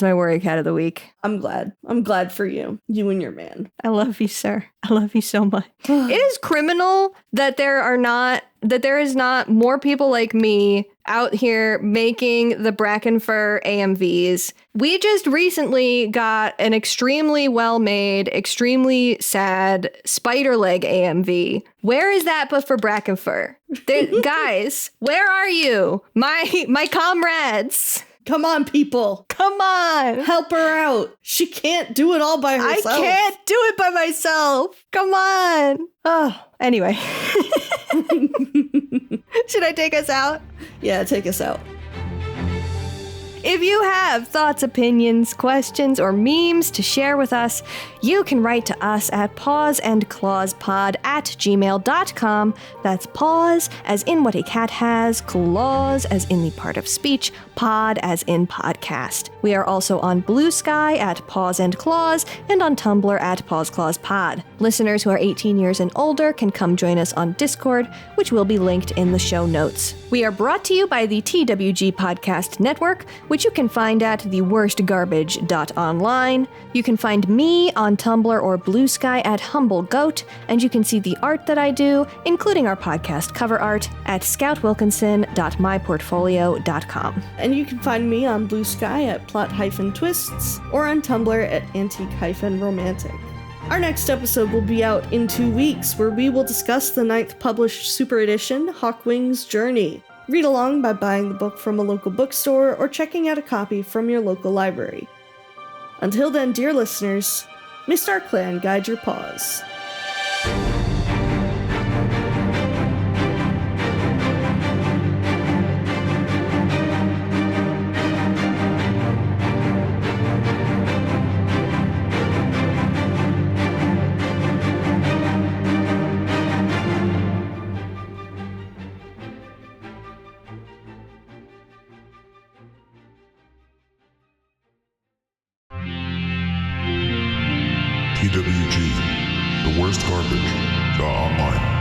my worry cat of the week. I'm glad. I'm glad for you. You and your man. I love you, sir. I love you so much. It is criminal that there is not more people like me out here making the Brackenfur AMVs. We just recently got an extremely well-made, extremely sad spider leg AMV. Where is that but for Brackenfur? Guys, where are you? My comrades. Come on, people. Come on. Help her out. She can't do it all by herself. I can't do it by myself. Come on. Oh, anyway. Should I take us out? Yeah, take us out. If you have thoughts, opinions, questions, or memes to share with us, you can write to us at pawsandclawspod@gmail.com. That's paws as in what a cat has, claws as in the part of speech, pod as in podcast. We are also on Blue Sky at Paws and Claws and on Tumblr at Paws Clause Pod. Listeners who are 18 years and older can come join us on Discord, which will be linked in the show notes. We are brought to you by the TWG Podcast Network, which you can find at theworstgarbage.online. You can find me on Tumblr or Blue Sky at Humble Goat, and you can see the art that I do, including our podcast cover art, at scoutwilkinson.myportfolio.com. And you can find me on Blue Sky at plot-twists or on Tumblr at antique-romantic. Our next episode will be out in 2 weeks, where we will discuss the 9th published super edition, Hawkwing's Journey. Read along by buying the book from a local bookstore or checking out a copy from your local library. Until then, dear listeners, may Star Clan guide your paws. TWG, the worst garbage, online.